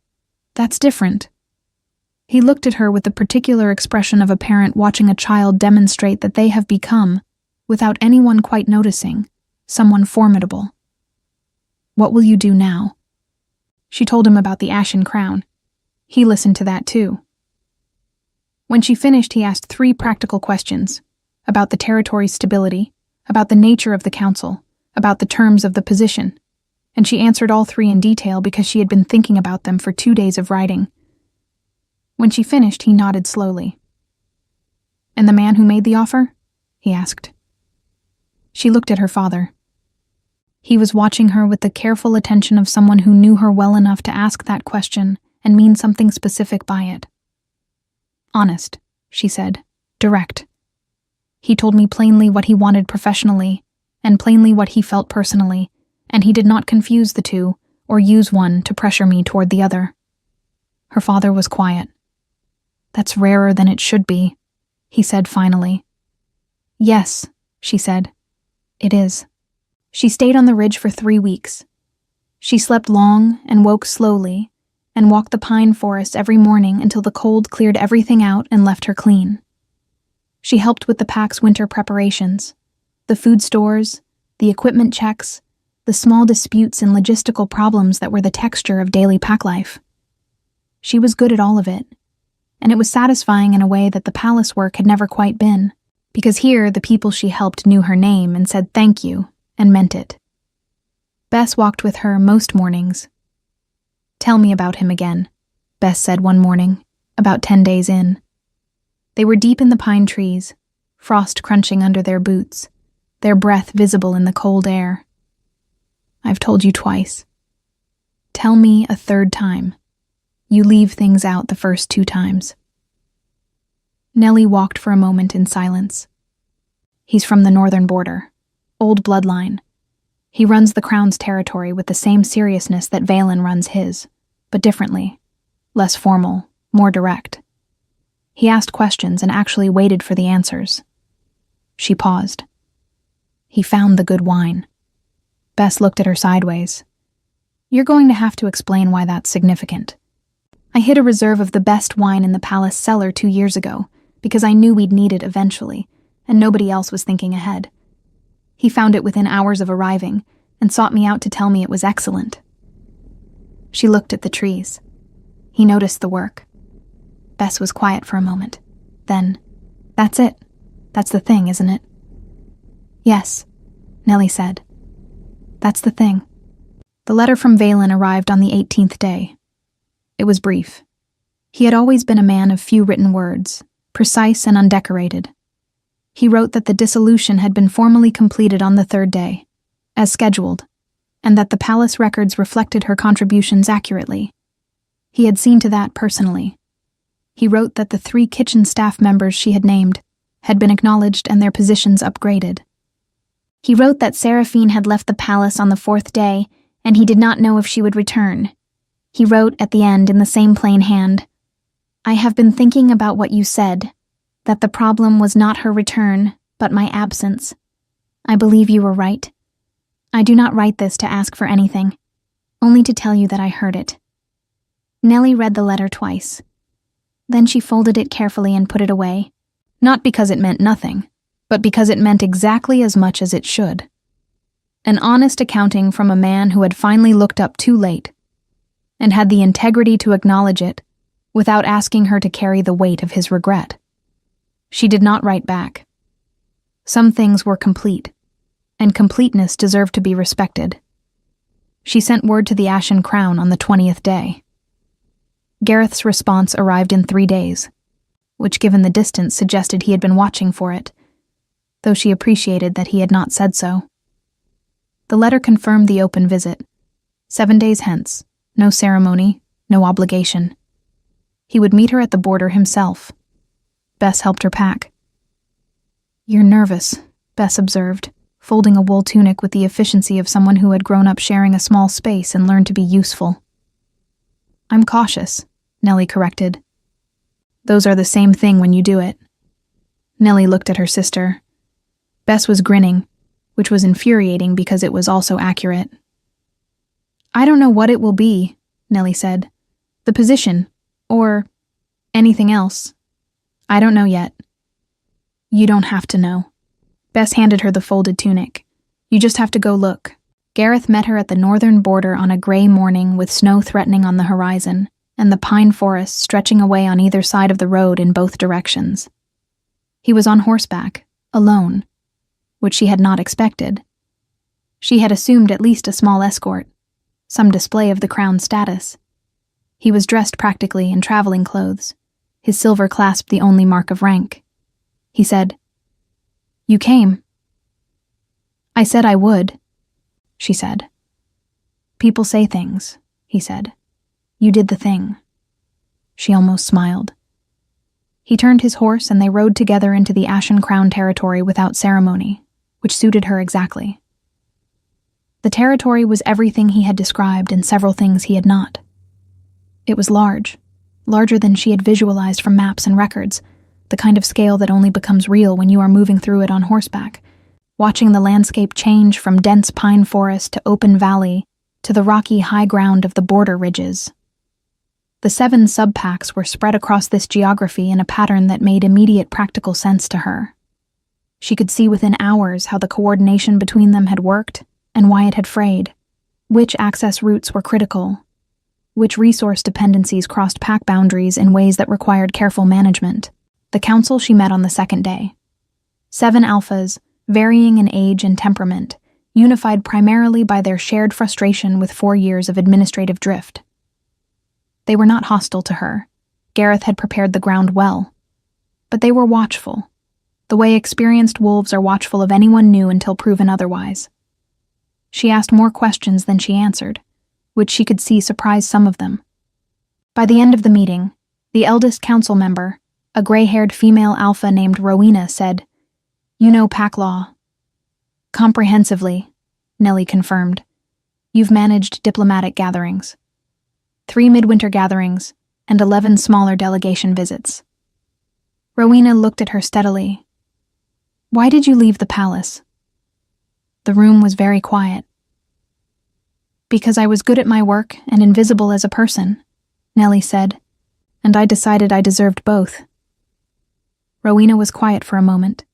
S1: "That's different." He looked at her with the particular expression of a parent watching a child demonstrate that they have become, without anyone quite noticing, someone formidable. "What will you do now?" She told him about the ashen crown. He listened to that too. When she finished, he asked 3 practical questions, about the territory's stability, about the nature of the council, about the terms of the position, and she answered all 3 in detail because she had been thinking about them for 2 days of riding. When she finished, he nodded slowly. "And the man who made the offer?" he asked. She looked at her father. He was watching her with the careful attention of someone who knew her well enough to ask that question and mean something specific by it. "Honest," she said, "direct. He told me plainly what he wanted professionally, and plainly what he felt personally, and he did not confuse the two or use one to pressure me toward the other." Her father was quiet. "That's rarer than it should be," he said finally. "Yes," she said, "it is." She stayed on the ridge for 3 weeks. She slept long and woke slowly, and walked the pine forest every morning until the cold cleared everything out and left her clean. She helped with the pack's winter preparations, the food stores, the equipment checks, the small disputes and logistical problems that were the texture of daily pack life. She was good at all of it, and it was satisfying in a way that the palace work had never quite been, because here the people she helped knew her name and said thank you, and meant it. Bess walked with her most mornings. "Tell me about him again," Bess said one morning, about 10 days in. They were deep in the pine trees, frost crunching under their boots, their breath visible in the cold air. "I've told you twice. Tell me a 3rd time. You leave things out the first 2 times." Nellie walked for a moment in silence. "He's from the northern border. Old bloodline. He runs the crown's territory with the same seriousness that Valen runs his, but differently, less formal, more direct. He asked questions and actually waited for the answers." She paused. "He found the good wine." Bess looked at her sideways. "You're going to have to explain why that's significant. I hid a reserve of the best wine in the palace cellar 2 years ago because I knew we'd need it eventually, and nobody else was thinking ahead. He found it within hours of arriving and sought me out to tell me it was excellent." She looked at the trees. He noticed the work. Bess was quiet for a moment. Then, "That's it. That's the thing, isn't it?" "Yes," Nellie said. "That's the thing." The letter from Valen arrived on the 18th day. It was brief. He had always been a man of few written words, precise and undecorated. He wrote that the dissolution had been formally completed on the 3rd day, as scheduled, and that the palace records reflected her contributions accurately. He had seen to that personally. He wrote that the 3 kitchen staff members she had named had been acknowledged and their positions upgraded. He wrote that Seraphine had left the palace on the 4th day, and he did not know if she would return. He wrote at the end in the same plain hand, "I have been thinking about what you said, that the problem was not her return, but my absence. I believe you were right. I do not write this to ask for anything, only to tell you that I heard it." Nellie read the letter twice. Then she folded it carefully and put it away, not because it meant nothing, but because it meant exactly as much as it should. An honest accounting from a man who had finally looked up too late, and had the integrity to acknowledge it, without asking her to carry the weight of his regret. She did not write back. Some things were complete, and completeness deserved to be respected. She sent word to the Ashen Crown on the 20th day. Gareth's response arrived in 3 days, which given the distance suggested he had been watching for it, though she appreciated that he had not said so. The letter confirmed the open visit. 7 days hence, no ceremony, no obligation. He would meet her at the border himself. Bess helped her pack. "You're nervous," Bess observed, folding a wool tunic with the efficiency of someone who had grown up sharing a small space and learned to be useful. "I'm cautious," Nellie corrected. "Those are the same thing when you do it." Nellie looked at her sister. Bess was grinning, which was infuriating because it was also accurate. "I don't know what it will be," Nellie said. "The position, or anything else. I don't know yet." "You don't have to know." Bess handed her the folded tunic. "You just have to go look." Gareth met her at the northern border on a gray morning with snow threatening on the horizon, and the pine forest stretching away on either side of the road in both directions. He was on horseback, alone, which she had not expected. She had assumed at least a small escort, some display of the crown's status. He was dressed practically in traveling clothes, his silver clasp the only mark of rank. He said, "You came." "I said I would," she said. "People say things," he said. "You did the thing." She almost smiled. He turned his horse and they rode together into the Ashen Crown territory without ceremony, which suited her exactly. The territory was everything he had described and several things he had not. It was large, larger than she had visualized from maps and records, the kind of scale that only becomes real when you are moving through it on horseback, watching the landscape change from dense pine forest to open valley to the rocky high ground of the border ridges. The 7 subpacks were spread across this geography in a pattern that made immediate practical sense to her. She could see within hours how the coordination between them had worked and why it had frayed, which access routes were critical, which resource dependencies crossed pack boundaries in ways that required careful management. The council she met on the 2nd day. 7 alphas, varying in age and temperament, unified primarily by their shared frustration with 4 years of administrative drift. They were not hostile to her. Gareth had prepared the ground well. But they were watchful, the way experienced wolves are watchful of anyone new until proven otherwise. She asked more questions than she answered, which she could see surprised some of them. By the end of the meeting, the eldest council member, a gray-haired female alpha named Rowena, said, "You know pack law." "Comprehensively," Nellie confirmed. "You've managed diplomatic gatherings. 3 midwinter gatherings, and 11 smaller delegation visits." Rowena looked at her steadily. "Why did you leave the palace?" The room was very quiet. "Because I was good at my work and invisible as a person," Nellie said, "and I decided I deserved both." Rowena was quiet for a moment.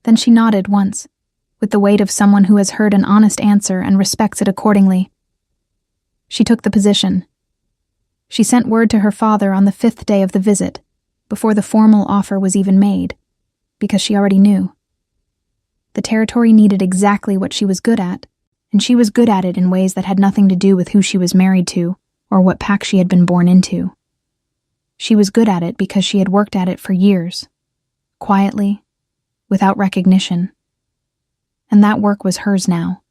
S1: Then she nodded once, with the weight of someone who has heard an honest answer and respects it accordingly. She took the position. She sent word to her father on the 5th day of the visit, before the formal offer was even made, because she already knew. The territory needed exactly what she was good at, and she was good at it in ways that had nothing to do with who she was married to or what pack she had been born into. She was good at it because she had worked at it for years, quietly, without recognition. And that work was hers now,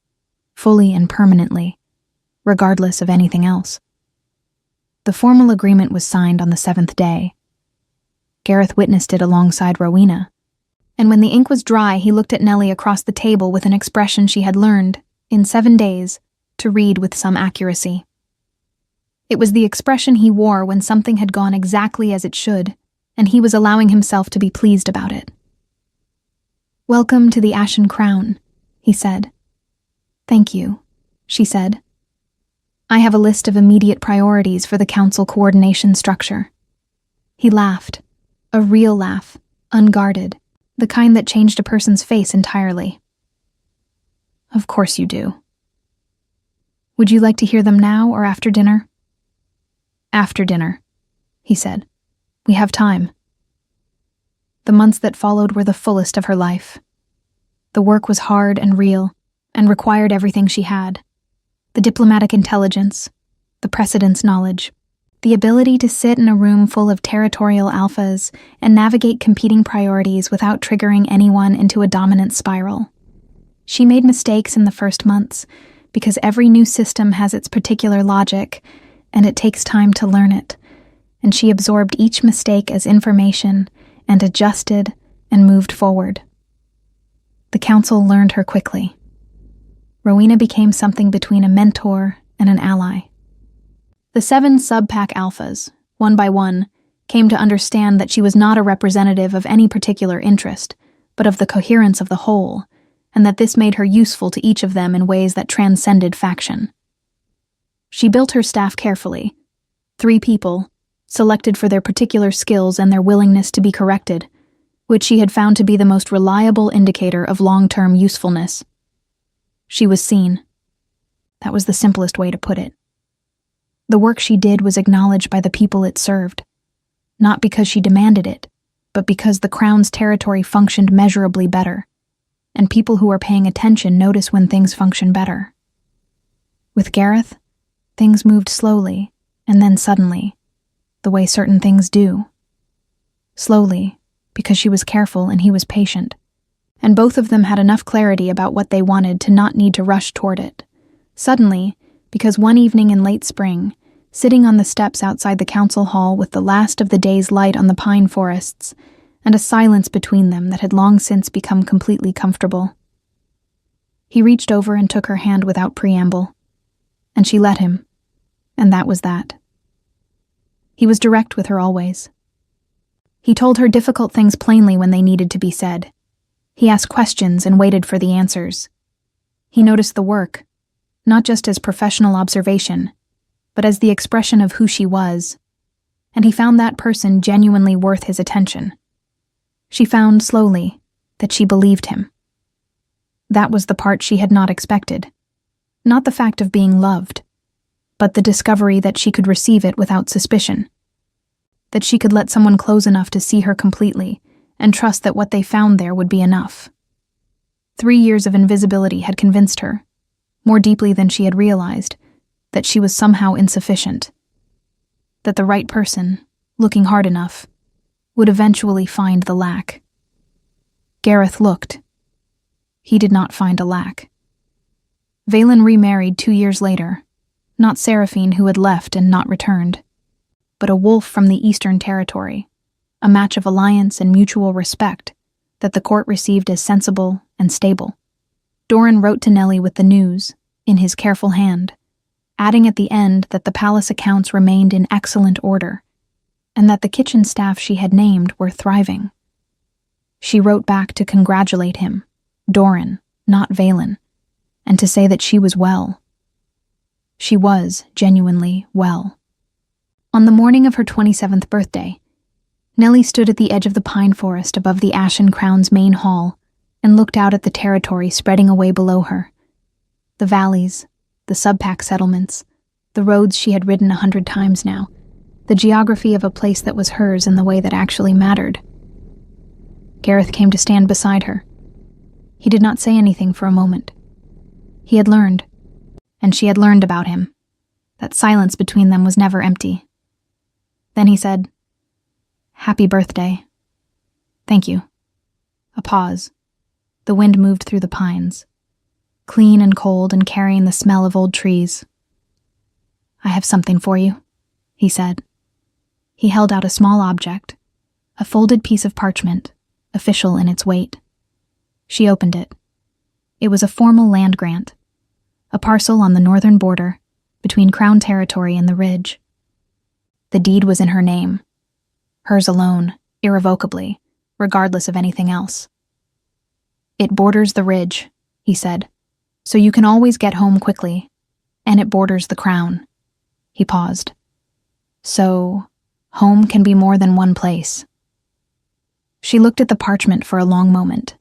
S1: fully and permanently, regardless of anything else. The formal agreement was signed on the 7th day. Gareth witnessed it alongside Rowena, and when the ink was dry, he looked at Nellie across the table with an expression she had learned, in 7 days, to read with some accuracy. It was the expression he wore when something had gone exactly as it should, and he was allowing himself to be pleased about it. "Welcome to the Ashen Crown," he said. "Thank you," she said. "I have a list of immediate priorities for the council coordination structure." He laughed, a real laugh, unguarded, the kind that changed a person's face entirely. "Of course you do." "Would you like to hear them now or after dinner?" "After dinner," he said. "We have time." The months that followed were the fullest of her life. The work was hard and real, and required everything she had. The diplomatic intelligence, the precedence knowledge, the ability to sit in a room full of territorial alphas and navigate competing priorities without triggering anyone into a dominant spiral. She made mistakes in the first months, because every new system has its particular logic, and it takes time to learn it, and she absorbed each mistake as information and adjusted and moved forward. The council learned her quickly. Rowena became something between a mentor and an ally. The 7 sub-pack alphas, one by one, came to understand that she was not a representative of any particular interest, but of the coherence of the whole, and that this made her useful to each of them in ways that transcended faction. She built her staff carefully. 3 people, selected for their particular skills and their willingness to be corrected, which she had found to be the most reliable indicator of long-term usefulness. She was seen. That was the simplest way to put it. The work she did was acknowledged by the people it served, not because she demanded it, but because the Crown's territory functioned measurably better, and people who are paying attention notice when things function better. With Gareth, things moved slowly, and then suddenly, the way certain things do. Slowly, because she was careful and he was patient, and both of them had enough clarity about what they wanted to not need to rush toward it. Suddenly, because one evening in late spring, sitting on the steps outside the council hall with the last of the day's light on the pine forests, and a silence between them that had long since become completely comfortable, he reached over and took her hand without preamble, and she let him, and that was that. He was direct with her always. He told her difficult things plainly when they needed to be said. He asked questions and waited for the answers. He noticed the work, not just as professional observation, but as the expression of who she was, and he found that person genuinely worth his attention. She found, slowly, that she believed him. That was the part she had not expected. Not the fact of being loved, but the discovery that she could receive it without suspicion. That she could let someone close enough to see her completely and trust that what they found there would be enough. 3 years of invisibility had convinced her, more deeply than she had realized, that she was somehow insufficient. That the right person, looking hard enough, would eventually find the lack. Gareth looked. He did not find a lack. Valen remarried 2 years later, not Seraphine who had left and not returned, but a wolf from the Eastern Territory, a match of alliance and mutual respect that the court received as sensible and stable. Doran wrote to Nellie with the news, in his careful hand, adding at the end that the palace accounts remained in excellent order, and that the kitchen staff she had named were thriving. She wrote back to congratulate him, Doran, not Valen, and to say that she was well. She was genuinely well. On the morning of her 27th birthday, Nellie stood at the edge of the pine forest above the Ashen Crown's main hall and looked out at the territory spreading away below her. The valleys, the sub-pack settlements, the roads she had ridden 100 times now, the geography of a place that was hers in the way that actually mattered. Gareth came to stand beside her. He did not say anything for a moment. He had learned, and she had learned about him, that silence between them was never empty. Then he said, "Happy birthday." "Thank you." A pause. The wind moved through the pines, clean and cold and carrying the smell of old trees. "I have something for you," he said. He held out a small object, a folded piece of parchment, official in its weight. She opened it. It was a formal land grant, a parcel on the northern border, between Crown territory and the Ridge. The deed was in her name, hers alone, irrevocably, regardless of anything else. "It borders the Ridge," he said, "so you can always get home quickly, and it borders the Crown." He paused. "So, home can be more than one place." She looked at the parchment for a long moment.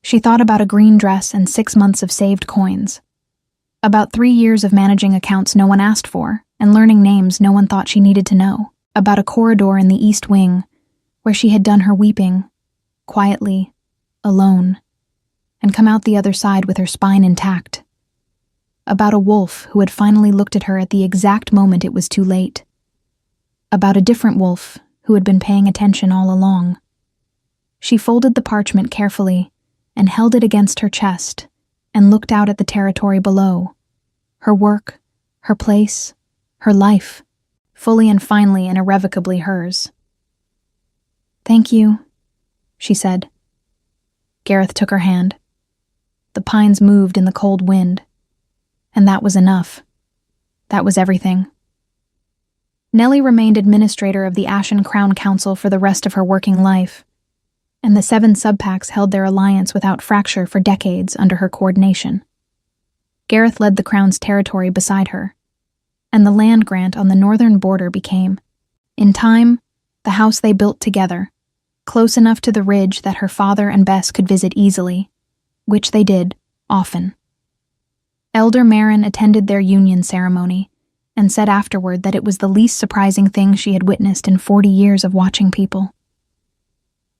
S1: She thought about a green dress and 6 months of saved coins, about 3 years of managing accounts no one asked for and learning names no one thought she needed to know, about a corridor in the East Wing where she had done her weeping, quietly, alone, and come out the other side with her spine intact. About a wolf who had finally looked at her at the exact moment it was too late. About a different wolf who had been paying attention all along. She folded the parchment carefully and held it against her chest and looked out at the territory below. Her work, her place, her life, fully and finally and irrevocably hers. "Thank you," she said. Gareth took her hand. The pines moved in the cold wind. And that was enough. That was everything. Nellie remained administrator of the Ashen Crown Council for the rest of her working life, and the 7 subpacks held their alliance without fracture for decades under her coordination. Gareth led the Crown's territory beside her, and the land grant on the northern border became, in time, the house they built together, close enough to the ridge that her father and Bess could visit easily, which they did, often. Elder Marin attended their union ceremony and said afterward that it was the least surprising thing she had witnessed in 40 years of watching people.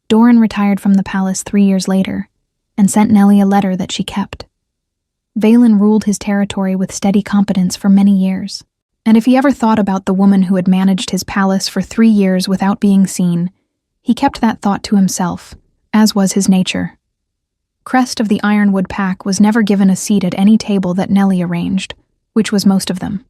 S1: Doran retired from the palace 3 years later and sent Nellie a letter that she kept. Valen ruled his territory with steady competence for many years, and if he ever thought about the woman who had managed his palace for 3 years without being seen, he kept that thought to himself, as was his nature. Crest of the Ironwood pack was never given a seat at any table that Nellie arranged, which was most of them.